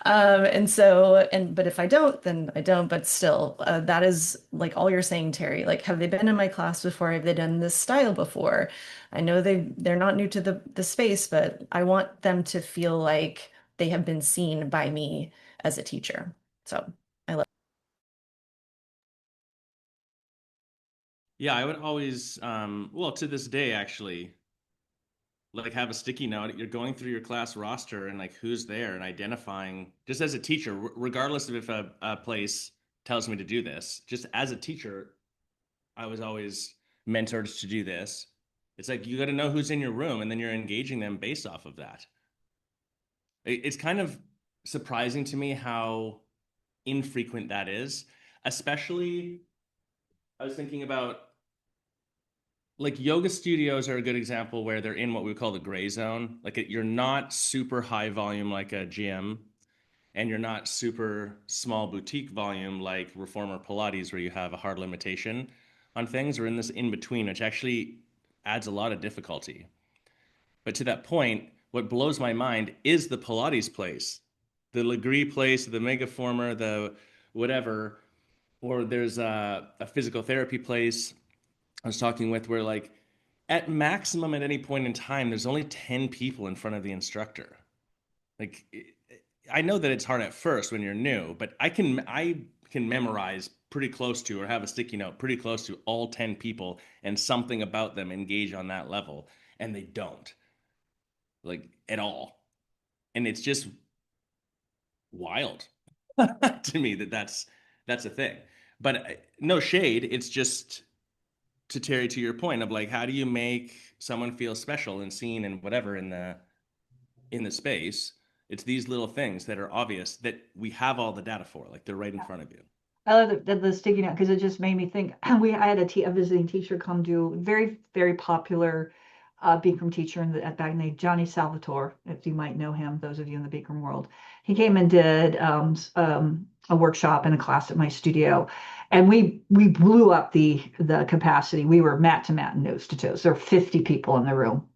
But if I don't, then I don't. But still, that is like all you're saying, Terry. Like, have they been in my class before? Have they done this style before? I know they're not new to the space, but I want them to feel like they have been seen by me as a teacher. So I love. Yeah, I would always, well, to this day, actually, like have a sticky note. You're going through your class roster and like who's there and identifying, just as a teacher, regardless of if a place tells me to do this, just as a teacher, I was always mentored to do this. It's like you got to know who's in your room and then you're engaging them based off of that. It's kind of surprising to me how infrequent that is, especially I was thinking about like yoga studios are a good example where they're in what we call the gray zone. Like you're not super high volume like a gym, and you're not super small boutique volume like reformer Pilates, where you have a hard limitation on things. We're in this in between, which actually adds a lot of difficulty. But to that point, what blows my mind is the Pilates place, the Legree place, the Megaformer, the whatever, or there's a physical therapy place I was talking with where like at maximum at any point in time, there's only 10 people in front of the instructor. Like I know that it's hard at first when you're new, but I can memorize pretty close to or have a sticky note pretty close to all 10 people and something about them engage on that level and they don't like at all. And it's just wild to me that's a thing. But no shade, it's just to Terry, to your point of like, how do you make someone feel special and seen and whatever in the space? It's these little things that are obvious that we have all the data for, like they're right in front of you. I love the sticky note because it just made me think. I had a visiting teacher come do very, very popular Bikram teacher at back named Johnny Salvatore, if you might know him, those of you in the Bikram world. He came and did a workshop and a class at my studio, and we blew up the capacity. We were mat to mat and nose to toes. There were 50 people in the room.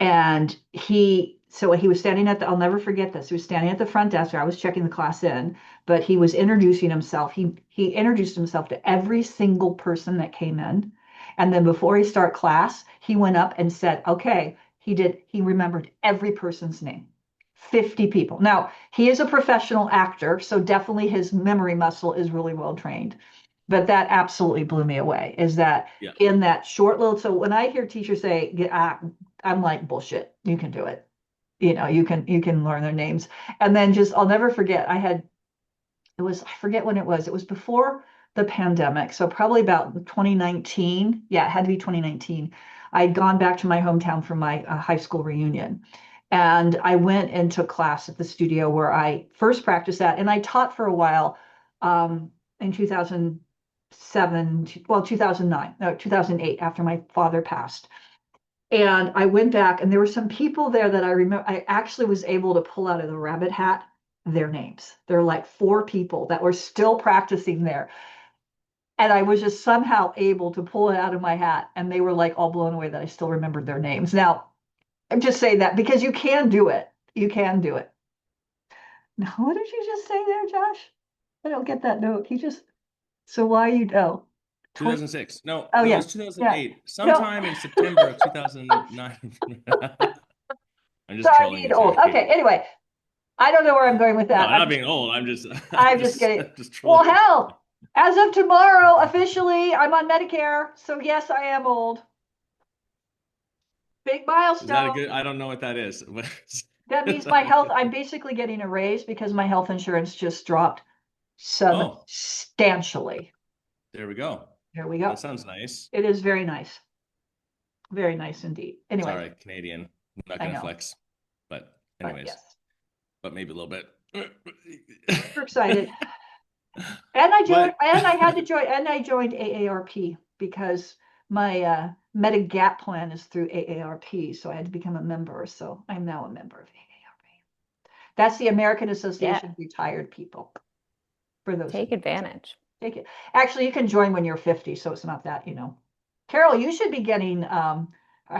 And he was standing I'll never forget this. He was standing at the front desk where I was checking the class in, but he was introducing himself. He introduced himself to every single person that came in. And then before he start class, he went up and said, okay, he remembered every person's name. 50 people. Now, he is a professional actor, so definitely his memory muscle is really well trained. But that absolutely blew me away, is that Yeah. in that short little, so when I hear teachers say, I'm like, bullshit, you can do it. you can learn their names. And then I'll never forget, I forget when it was. It was before the pandemic. So probably about 2019. Yeah, it had to be 2019. I'd gone back to my hometown for my high school reunion. And I went and took class at the studio where I first practiced that. And I taught for a while in 2007, well, 2009, no, 2008, after my father passed. And I went back, and there were some people there that I remember. I actually was able to pull out of the rabbit hat their names. There are like 4 people that were still practicing there. And I was just somehow able to pull it out of my hat. And they were like all blown away that I still remembered their names. Now, I'm just saying that because you can do it. You can do it. Now, what did you just say there, Josh? I don't get that note. So why 2006. No, Oh, no, it yeah. was 2008. Yeah. Sometime in September of 2009. I'm just Sorry, trolling being you, old. Terry. Okay, anyway, I don't know where I'm going with No, that. I'm not being old. I'm just kidding. I'm just Well, trolling. hell, as of tomorrow, officially, I'm on Medicare. So yes, I am old. Big Is that a milestone. good? I don't know what that is. That means my health, I'm basically getting a raise because my health insurance just dropped Oh, substantially. there we go. Here we go. That sounds nice. It is very nice. Very nice indeed. Anyway, Sorry, Canadian. I'm not I gonna know. flex. But But anyways, yes, but maybe a little bit. super excited. And I joined, What? and I had to join, and I joined AARP because my Medigap plan is through AARP, so I had to become a member. So I'm now a member of AARP. That's the American Association of Retired People. For those Take advantage. take it. Actually, you can join when you're 50, so it's not that. Carol, you should be getting. Have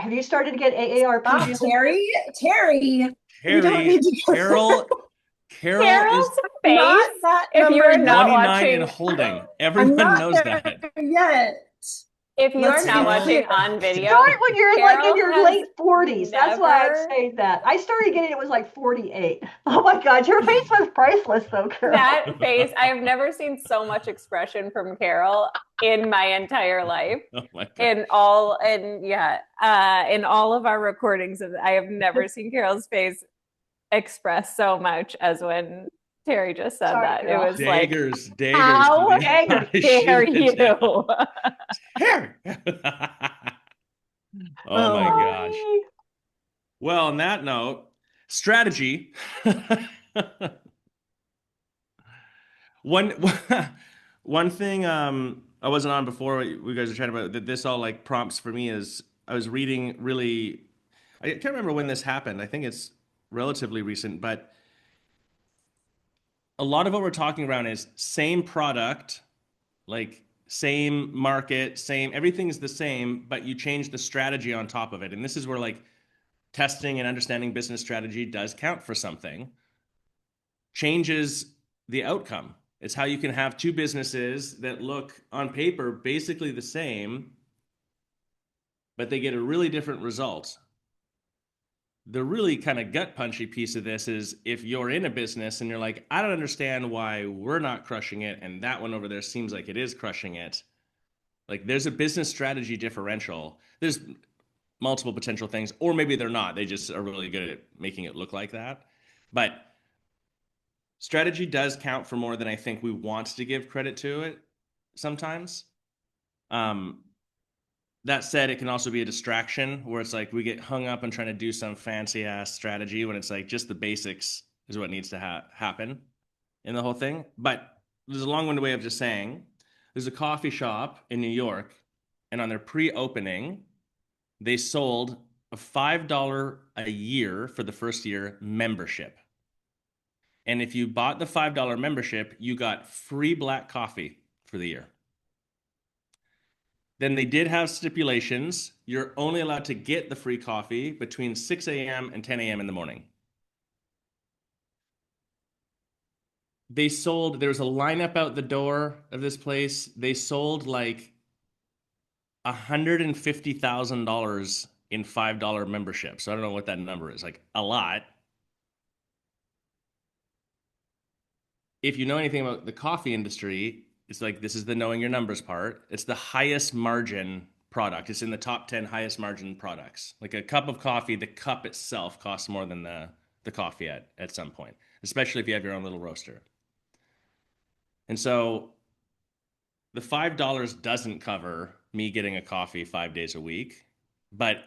you started to get AARP? Ah, Terry, we don't Harry, need to go Carol is Carol's face, not that if you number are not 29 and watching, holding. I'm Everyone not knows there that. yet. if you Let's are not be watching clear. on video, Start when you're like in Carol your has late 40s. That's why I'm never saying that. I started getting it was like 48. Oh my God, your face was priceless though, Carol. that face. I have never seen so much expression from Carol in my entire life. Oh my God. In all of our recordings I have never seen Carol's face express so much as when Terry just said Sorry, that. Carol. It was like, Daggers how to the dare you? Harry. Oh my gosh. Well, on that note, strategy. One one thing I wasn't on before we guys were chatting about that this all like prompts for me is I was reading really I can't remember when this happened. I think it's relatively recent, but a lot of what we're talking around is same product, like same market, same everything's the same, but you change the strategy on top of it. And this is where like testing and understanding business strategy does count for something. Changes the outcome. It's how you can have 2 businesses that look on paper basically the same, but they get a really different result. The really kind of gut punchy piece of this is if you're in a business and you're like, I don't understand why we're not crushing it and that one over there seems like it is crushing it. Like there's a business strategy differential. There's multiple potential things, or maybe they're not. They just are really good at making it look like that. But strategy does count for more than I think we want to give credit to it sometimes. That said, it can also be a distraction where it's like we get hung up on trying to do some fancy ass strategy when it's like just the basics is what needs to happen in the whole thing. But there's a long-winded way of just saying there's a coffee shop in New York, and on their pre-opening, they sold a $5 a year for the first year membership. And if you bought the $5 membership, you got free black coffee for the year. Then they did have stipulations. You're only allowed to get the free coffee between 6 a.m. and 10 a.m. in the morning. There was a lineup out the door of this place. They sold like $150,000 in $5 membership. So I don't know what that number is, like a lot. If you know anything about the coffee industry, it's like this is the knowing your numbers part. It's the highest margin product. It's in the top 10 highest margin products. Like a cup of coffee, the cup itself costs more than the coffee at some point, especially if you have your own little roaster. And so the $5 doesn't cover me getting a coffee 5 days a week, but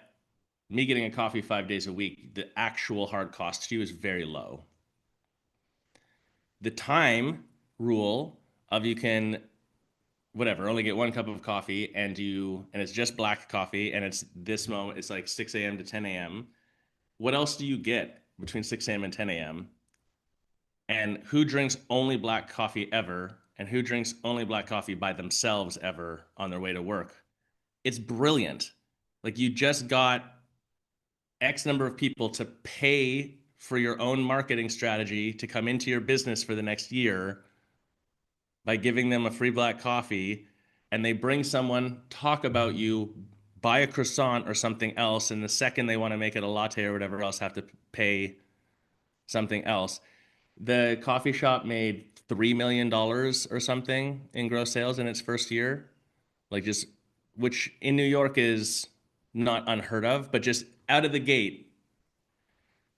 me getting a coffee 5 days a week, the actual hard cost to you is very low. The time rule of you can whatever only get one cup of coffee and it's just black coffee and it's this moment, it's like 6 a.m. to 10 a.m. What else do you get between 6 a.m. and 10 a.m.? And who drinks only black coffee ever? And who drinks only black coffee by themselves ever on their way to work? It's brilliant. Like you just got X number of people to pay for your own marketing strategy to come into your business for the next year by giving them a free black coffee, and they bring someone, talk about you, buy a croissant or something else, and the second they want to make it a latte or whatever else, have to pay something else. The coffee shop made $3 million or something in gross sales in its first year, like just, which in New York is not unheard of, but just out of the gate,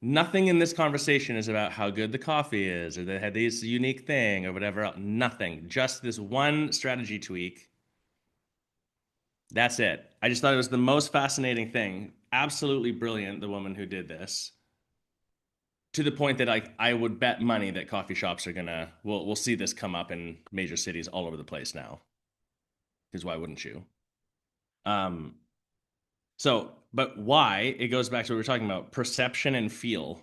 nothing in this conversation is about how good the coffee is or they had this unique thing or whatever else. Nothing. Just this one strategy tweak. That's it. I just thought it was the most fascinating thing. Absolutely brilliant, the woman who did this. To the point that I would bet money that coffee shops are gonna we'll see this come up in major cities all over the place now. Because why wouldn't you? But why? It goes back to what we were talking about, perception and feel.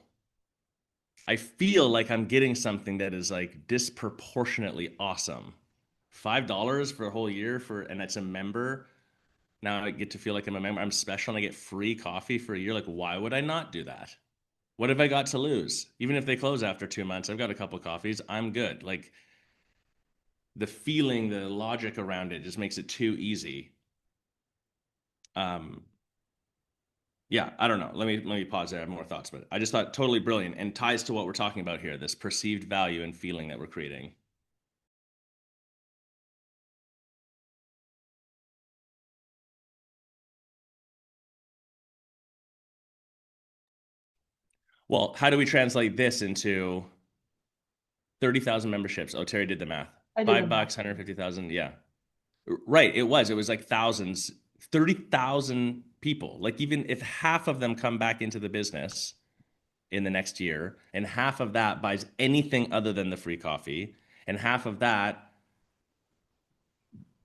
I feel like I'm getting something that is like disproportionately awesome. $5 for a whole year and that's a member. Now I get to feel like I'm a member. I'm special and I get free coffee for a year. Like, why would I not do that? What have I got to lose? Even if they close after 2 months, I've got a couple coffees. I'm good. Like the feeling, the logic around it just makes it too easy. Yeah, I don't know. Let me pause there. I have more thoughts, but I just thought totally brilliant and ties to what we're talking about here, this perceived value and feeling that we're creating. Well, how do we translate this into 30,000 memberships? Oh, Terry did the math. I did the $5, math. 150,000. Yeah. Right. It was like thousands, 30,000 people. Like even if half of them come back into the business in the next year, and half of that buys anything other than the free coffee, and half of that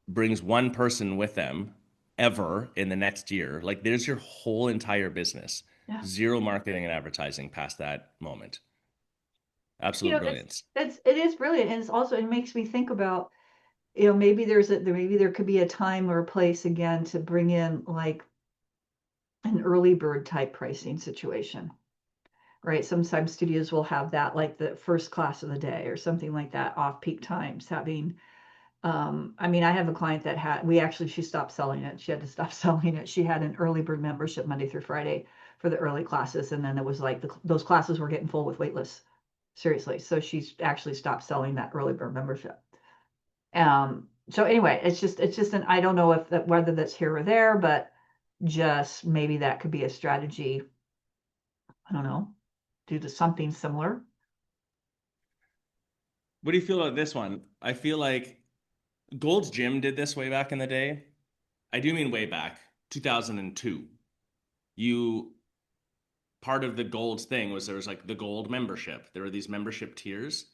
brings one person with them ever in the next year, like there's your whole entire business. Yeah. Zero marketing and advertising past that moment. Absolute brilliance. It is brilliant. And it makes me think about, maybe maybe there could be a time or a place again to bring in like an early bird type pricing situation, right? Sometimes studios will have that, like the first class of the day or something like that, off peak times, having, I mean, I have a client that she stopped selling it. She had to stop selling it. She had an early bird membership Monday through Friday for the early classes. And then it was like those classes were getting full with wait lists. Seriously. So she's actually stopped selling that early bird membership. So anyway, it's just I don't know whether that's here or there, but just maybe that could be a strategy. I don't know, do something similar. What do you feel about this one? I feel like Gold's Gym did this way back in the day. I do mean way back, 2002. You Part of the Gold's thing was there was like the Gold membership. There were these membership tiers.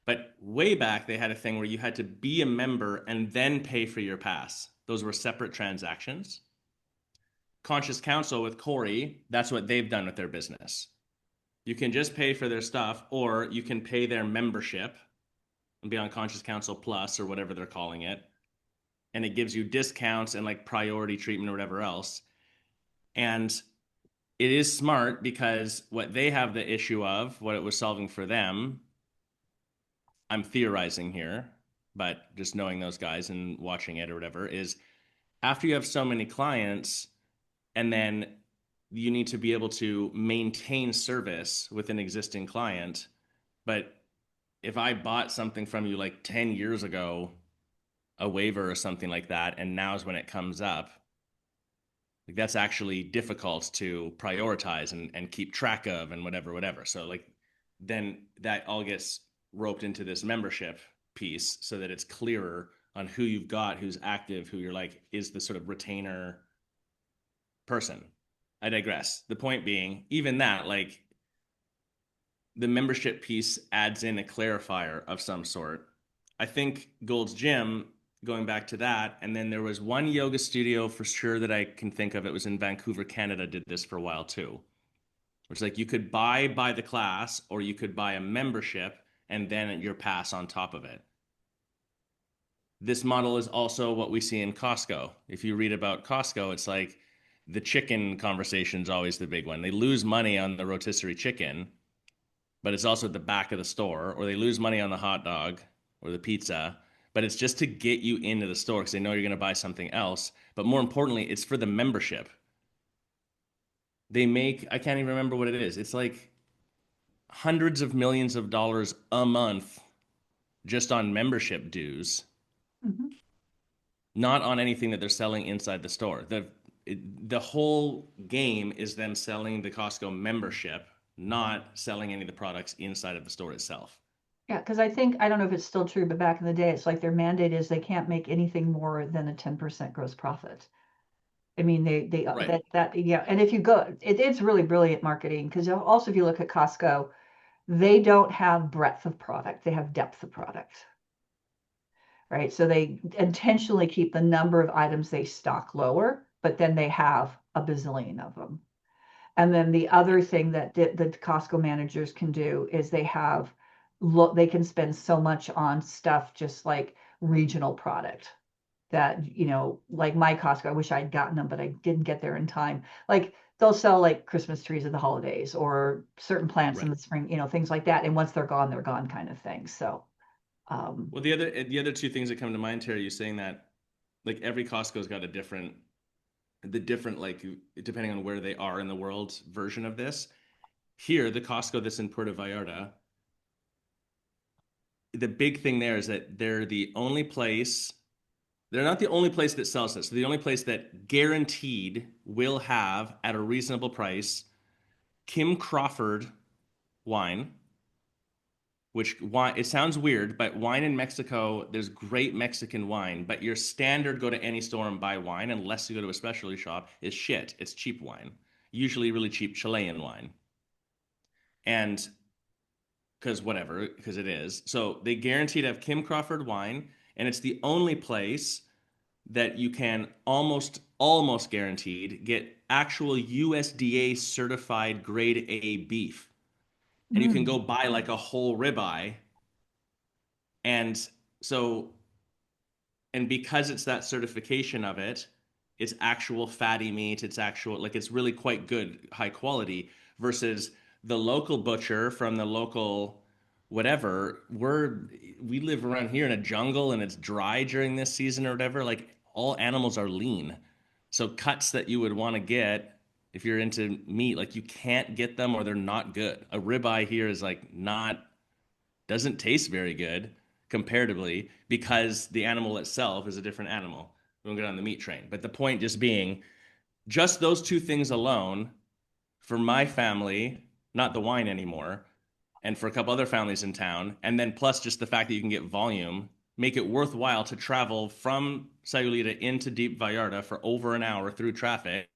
But way back, they had a thing where you had to be a member and then pay for your pass. Those were separate transactions. Conscious Counsel with Corey, that's what they've done with their business. You can just pay for their stuff, or you can pay their membership and be on Conscious Counsel Plus or whatever they're calling it. And it gives you discounts and like priority treatment or whatever else. And it is smart because what they have the issue of, what it was solving for them, I'm theorizing here, but just knowing those guys and watching it or whatever, is after you have so many clients and then you need to be able to maintain service with an existing client. But if I bought something from you like 10 years ago, a waiver or something like that, and now's when it comes up, Like that's actually difficult to prioritize and keep track of and whatever. So like then that all gets roped into this membership piece so that it's clearer on who you've got, who's active, who you're like is the sort of retainer person. I digress. The point being, even that, like the membership piece adds in a clarifier of some sort. I think Gold's Gym, going back to that, and then there was one yoga studio for sure that I can think of. It was in Vancouver, Canada, did this for a while too. It's like you could buy the class or you could buy a membership and then your pass on top of it. This model is also what we see in Costco. If you read about Costco, it's like the chicken conversation is always the big one. They lose money on the rotisserie chicken, but it's also at the back of the store, or they lose money on the hot dog or the pizza, but it's just to get you into the store because they know you're going to buy something else. But more importantly, it's for the membership. They make, I can't even remember what it is. It's like hundreds of millions of dollars a month just on membership dues, Mhm. not on anything that they're selling inside the store. The whole game is them selling the Costco membership, not selling any of the products inside of the store itself. Yeah, because I think, I don't know if it's still true, but back in the day, it's like their mandate is they can't make anything more than a 10% gross profit. I mean, Right. yeah. And if you go, it's really brilliant marketing because also if you look at Costco, they don't have breadth of product, they have depth of product, right? So they intentionally keep the number of items they stock lower, but then they have a bazillion of them. And then the other thing that the Costco managers can do is they can spend so much on stuff just like regional product that, like my Costco, I wish I'd gotten them, but I didn't get there in time. Like they'll sell like Christmas trees at the holidays or certain plants in Right. the spring, things like that. And once they're gone kind of thing. So, Well, the other two things that come to mind, Terry, you saying that like every Costco's got the different like depending on where they are in the world version of this. Here, the Costco that's in Puerto Vallarta, the big thing there is that they're not the only place that sells this. They're the only place that guaranteed will have at a reasonable price Kim Crawford wine, which wine, it sounds weird, but wine in Mexico, there's great Mexican wine, but your standard go to any store and buy wine, unless you go to a specialty shop, is shit. It's cheap wine, usually really cheap Chilean wine. And because it is. So they guarantee to have Kim Crawford wine, and it's the only place that you can almost guaranteed get actual USDA certified grade A beef. And you can mm, go buy like a whole ribeye. And so, and because it's that certification of it, it's actual fatty meat, it's actual, like it's really quite good, high quality, versus the local butcher from the local whatever. We live around here in a jungle and it's dry during this season or whatever. Like all animals are lean. So cuts that you would want to get if you're into meat, like you can't get them or they're not good. A ribeye here is like not doesn't taste very good comparatively because the animal itself is a different animal. We don't get on the meat train. But the point just being, just those two things alone for my family, not the wine anymore, and for a couple other families in town, and then plus just the fact that you can get volume, make it worthwhile to travel from Sayulita into Deep Vallarta for over an hour through traffic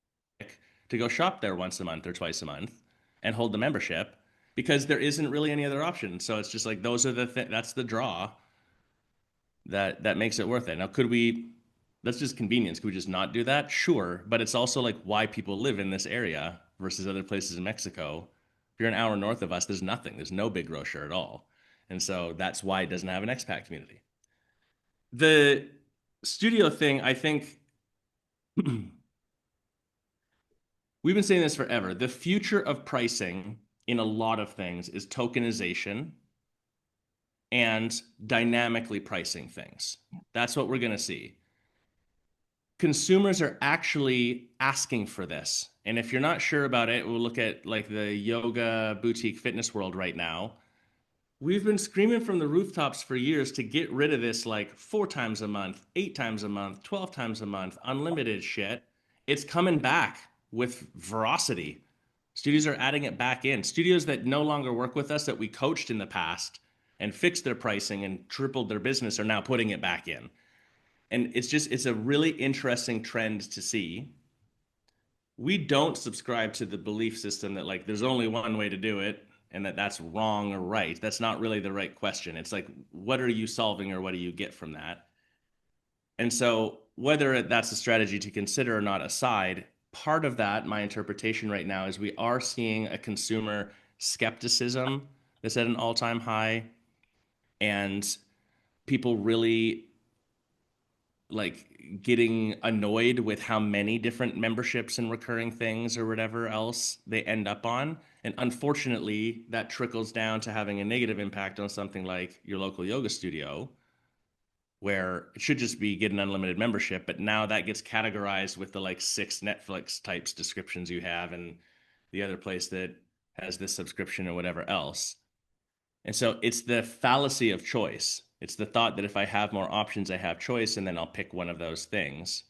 to go shop there once a month or twice a month and hold the membership because there isn't really any other option. So it's just like those are that's the draw that makes it worth it. Now, could we? That's just convenience. Could we just not do that? Sure, but it's also like why people live in this area versus other places in Mexico. If you're an hour north of us, there's nothing. There's no big grocer at all, and so that's why it doesn't have an expat community. The studio thing, I think. We've been saying this forever. The future of pricing in a lot of things is tokenization and dynamically pricing things. That's what we're going to see. Consumers are actually asking for this. And if you're not sure about it, we'll look at like the yoga boutique fitness world right now. We've been screaming from the rooftops for years to get rid of this like 4 times a month, 8 times a month, 12 times a month, unlimited shit. it's coming back with ferocity. Studios are adding it back in. Studios that no longer work with us that we coached in the past and fixed their pricing and tripled their business are now putting it back in. And it's a really interesting trend to see. We don't subscribe to the belief system that like there's only one way to do it and that that's wrong or right. That's not really the right question. It's like, what are you solving or what do you get from that? And so whether that's a strategy to consider or not aside, part of that, my interpretation right now is we are seeing a consumer skepticism that's at an all-time high, and people really like getting annoyed with how many different memberships and recurring things or whatever else they end up on. And unfortunately, that trickles down to having a negative impact on something like your local yoga studio, where it should just be get an unlimited membership, but now that gets categorized with the like 6 Netflix types descriptions you have and the other place that has this subscription or whatever else. And so it's the fallacy of choice. It's the thought that if I have more options, I have choice, and then I'll pick one of those things.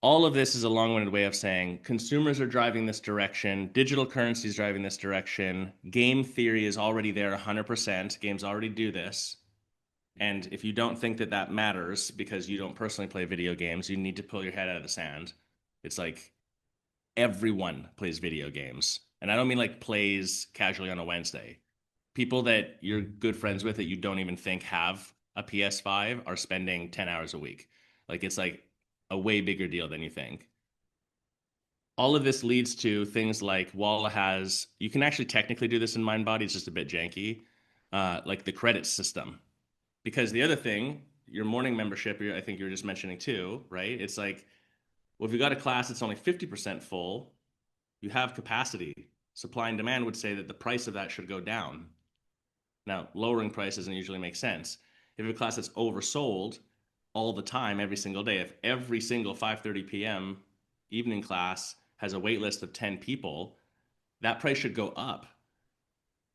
All of this is a long-winded way of saying consumers are driving this direction, digital currency is driving this direction, game theory is already there 100%, games already do this. And if you don't think that that matters because you don't personally play video games, you need to pull your head out of the sand. It's like everyone plays video games. And I don't mean like plays casually on a Wednesday. People that you're good friends with that you don't even think have a PS5 are spending 10 hours a week. Like it's like a way bigger deal than you think. All of this leads to things like Walla has, you can actually technically do this in MindBody, it's just a bit janky, like the credit system. Because the other thing, your morning membership, I think you were just mentioning too, right? It's like, well, if you got a class that's only 50% full, you have capacity. Supply and demand would say that the price of that should go down. Now, lowering price doesn't usually make sense. If you have a class that's oversold all the time, every single day, if every single 5:30 p.m. evening class has a wait list of 10 people, that price should go up.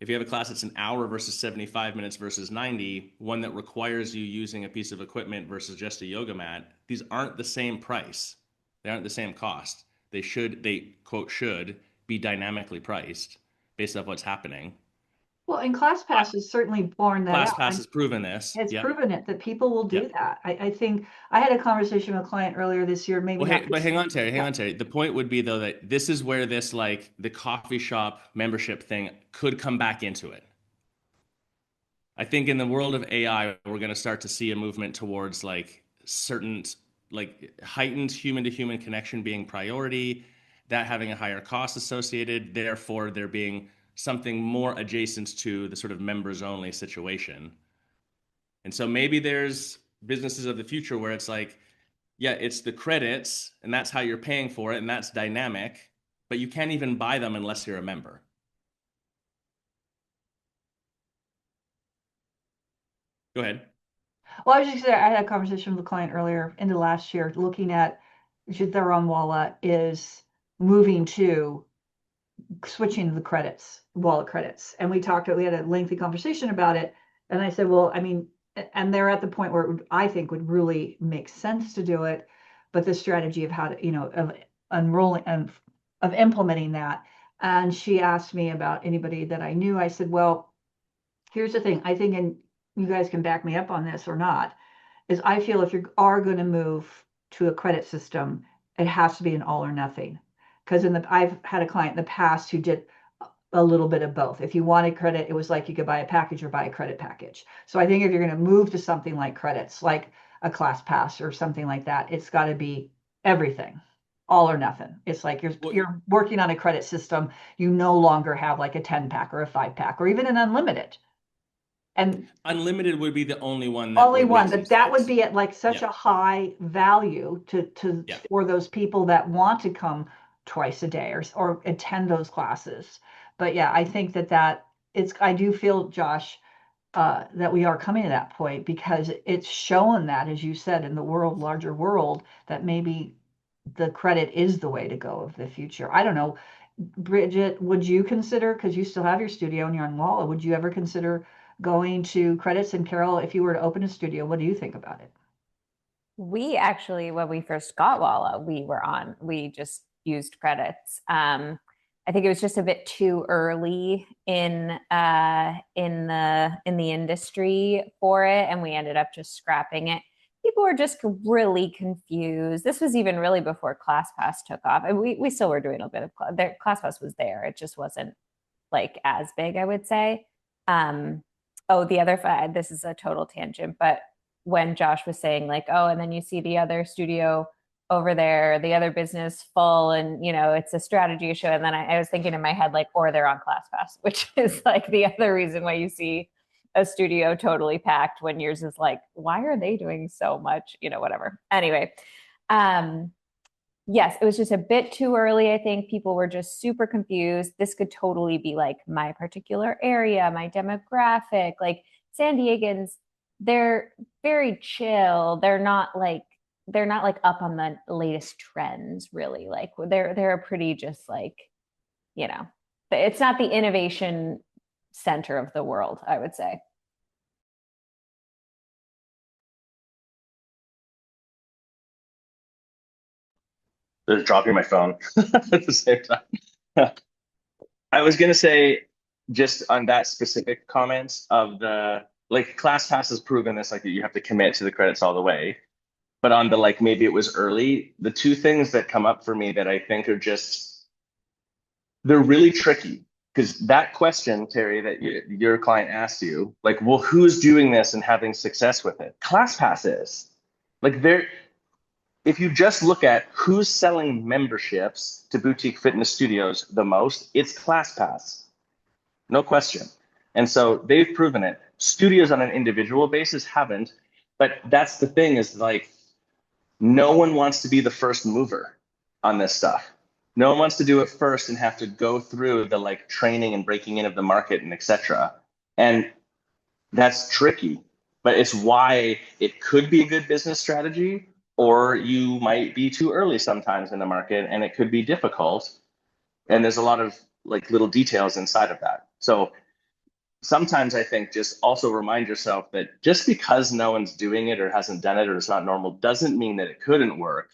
If you have a class that's an hour versus 75 minutes versus 90, one that requires you using a piece of equipment versus just a yoga mat, these aren't the same price. They aren't the same cost. They quote, should be dynamically priced based off what's happening. Well, and ClassPass has certainly borne that out. ClassPass has proven this. It's Yep. proven it that people will do Yep. that. I think I had a conversation with a client earlier this year, maybe Well, not but this hang on, Terry. yeah. The point would be though that this is where this like the coffee shop membership thing could come back into it. I think in the world of AI, we're going to start to see a movement towards like certain like heightened human to human connection being priority, that having a higher cost associated, therefore there being something more adjacent to the sort of members only situation. And so maybe there's businesses of the future where it's like, yeah, it's the credits and that's how you're paying for it and that's dynamic, but you can't even buy them unless you're a member. Go ahead. Well, I was just saying, I had a conversation with a client earlier into last year looking at their own Walla is moving to switching to the credits, wallet credits. And we had a lengthy conversation about it. And I said, well, I mean, and they're at the point where I think would really make sense to do it, but the strategy of how to, of unrolling and of implementing that. And she asked me about anybody that I knew. I said, well, here's the thing. I think, and you guys can back me up on this or not, is I feel if you are going to move to a credit system, it has to be an all or nothing. Because I've had a client in the past who did a little bit of both. If you wanted credit, it was like you could buy a package or buy a credit package. So I think if you're going to move to something like credits, like a ClassPass or something like that, it's got to be everything, all or nothing. It's like you're working on a credit system. You no longer have like a 10-pack or a 5-pack or even an unlimited. And unlimited would be the only one that only would one, make but that sense. would be at like such a high value for those people that want to come twice a day or attend those classes. But yeah, I think I do feel, Josh, that we are coming to that point because it's shown that, as you said, in the larger world, that maybe the credit is the way to go of the future. I don't know. Bridget, would you consider, because you still have your studio and you're on Walla, would you ever consider going to credits? And Carol, if you were to open a studio, what do you think about it? We actually, when we first got Walla, we just used credits. I think it was just a bit too early in the industry for it, and we ended up just scrapping it. People were just really confused. This was even really before ClassPass took off, and we still were doing a bit of ClassPass was there. It just wasn't like as big, I would say. Oh, the other this is a total tangent, but when Josh was saying like, oh, and then you see the other studio over there, the other business full, and it's a strategy show. And then I was thinking in my head, like, or they're on ClassPass, which is like the other reason why you see a studio totally packed when yours is like, why are they doing so much? Whatever. Anyway, yes, it was just a bit too early. I think people were just super confused. This could totally be like my particular area, my demographic. Like San Diegans, they're very chill. They're not like up on the latest trends, really. Like they're pretty just like, it's not the innovation center of the world, I would say. Just dropping my phone at the same time. I was gonna say, just on that specific comment of the like ClassPass has proven this, like you have to commit to the credits all the way. But on the like maybe it was early, the two things that come up for me that I think are just they're really tricky. Because that question, Terry, that your client asked you, like, well, who's doing this and having success with it? ClassPass is. Like there, if you just look at who's selling memberships to boutique fitness studios the most, it's ClassPass, no question. And so they've proven it. Studios on an individual basis haven't, but that's the thing is like, no one wants to be the first mover on this stuff. No one wants to do it first and have to go through the like training and breaking in of the market and etc. And that's tricky, but it's why it could be a good business strategy, or you might be too early sometimes in the market and it could be difficult. And there's a lot of like little details inside of that. So sometimes I think just also remind yourself that just because no one's doing it or hasn't done it or it's not normal doesn't mean that it couldn't work.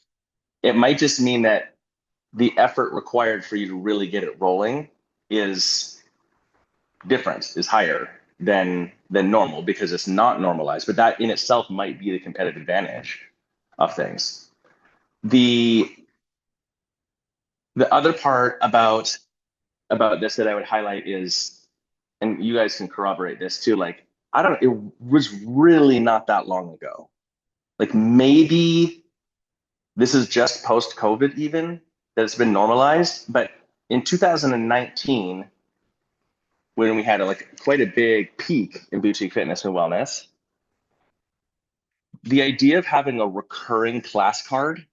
It might just mean that the effort required for you to really get it rolling is different, is higher than normal because it's not normalized. But that in itself might be the competitive advantage of things. The other part about this that I would highlight is, and you guys can corroborate this too, like, I don't know, it was really not that long ago. Like maybe this is just post-COVID even, that it's been normalized, but in 2019, when we had quite a big peak in boutique fitness and wellness, the idea of having a recurring class card,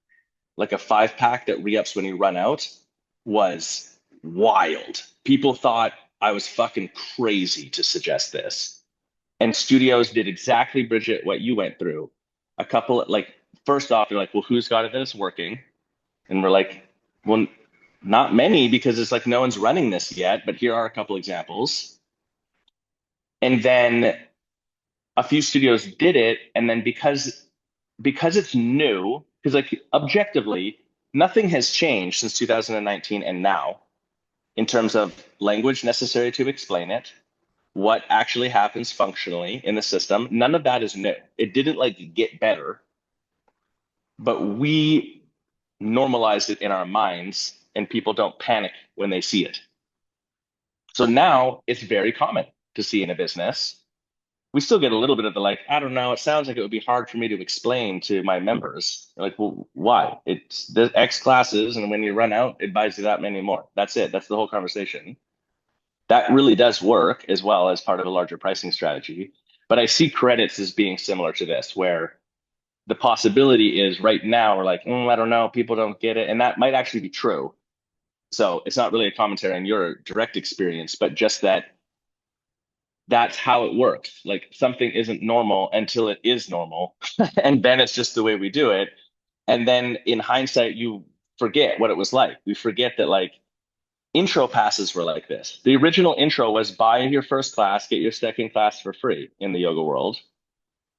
like a 5-pack that re-ups when you run out, was wild. People thought I was fucking crazy to suggest this. And studios did exactly, Bridget, what you went through. A couple, first off, they're like, well, who's got it that it's working? And we're like, well, not many, because it's like no one's running this yet, but here are a couple examples. And then a few studios did it, and then because it's new, because like objectively, nothing has changed since 2019 and now in terms of language necessary to explain it, what actually happens functionally in the system. None of that is new. It didn't get better, but we normalized it in our minds and people don't panic when they see it. So now it's very common to see in a business. We still get a little bit of the I don't know, it sounds like it would be hard for me to explain to my members. They're like, well, why? It's the X classes, and when you run out, it buys you that many more. That's it. That's the whole conversation. That really does work as well as part of a larger pricing strategy. But I see credits as being similar to this, where the possibility is right now we're like, I don't know, people don't get it. And that might actually be true. So it's not really a commentary on your direct experience, but just that's how it works. Like something isn't normal until it is normal. And then it's just the way we do it. And then in hindsight, you forget what it was like. We forget that intro passes were like this. The original intro was buy your first class, get your second class for free in the yoga world.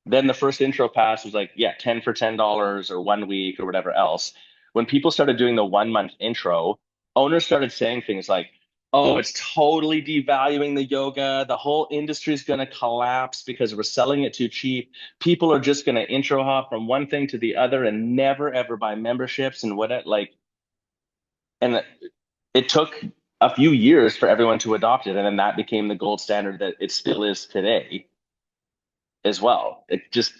Then the first intro pass was like, yeah, 10 for $10 or 1 week or whatever else. When people started doing the 1 month intro, owners started saying things like, oh, it's totally devaluing the yoga. The whole industry is going to collapse because we're selling it too cheap. People are just going to intro hop from one thing to the other and never ever buy memberships and what like, and it took a few years for everyone to adopt it. And then that became the gold standard that it still is today as well. It just,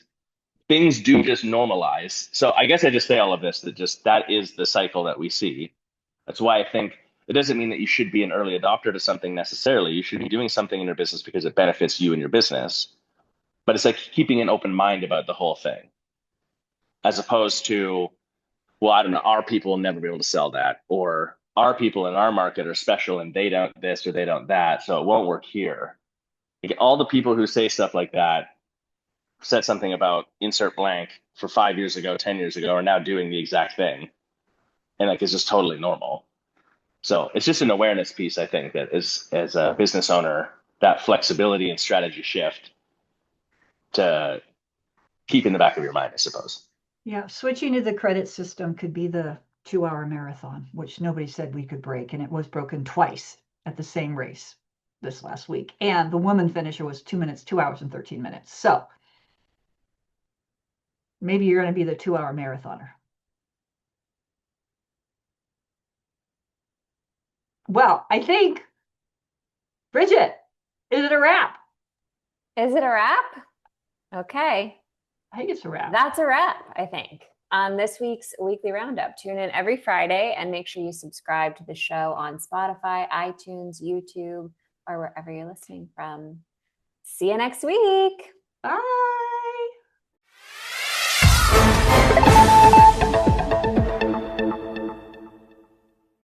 things do just normalize. So I guess I just say all of this, that just that is the cycle that we see. That's why I think it doesn't mean that you should be an early adopter to something necessarily. You should be doing something in your business because it benefits you and your business. But it's like keeping an open mind about the whole thing, as opposed to, well, I don't know, our people will never be able to sell that, or our people in our market are special and they don't this or they don't that, so it won't work here. Like, all the people who say stuff like that said something about insert blank for 5 years ago, 10 years ago, are now doing the exact thing. And like, it's just totally normal. So it's just an awareness piece, I think, that is, as a business owner, that flexibility and strategy shift to keep in the back of your mind, I suppose. Yeah, switching to the credit system could be the 2-hour marathon, which nobody said we could break, and it was broken twice at the same race this last week. And the woman finisher was 2 hours and 13 minutes. So maybe you're going to be the 2-hour marathoner. Well, I think, Bridget, is it a wrap? Is it a wrap? Okay. I think it's a wrap. That's a wrap, I think, on this week's Weekly Roundup. Tune in every Friday and make sure you subscribe to the show on Spotify, iTunes, YouTube, or wherever you're listening from. See you next week. Bye.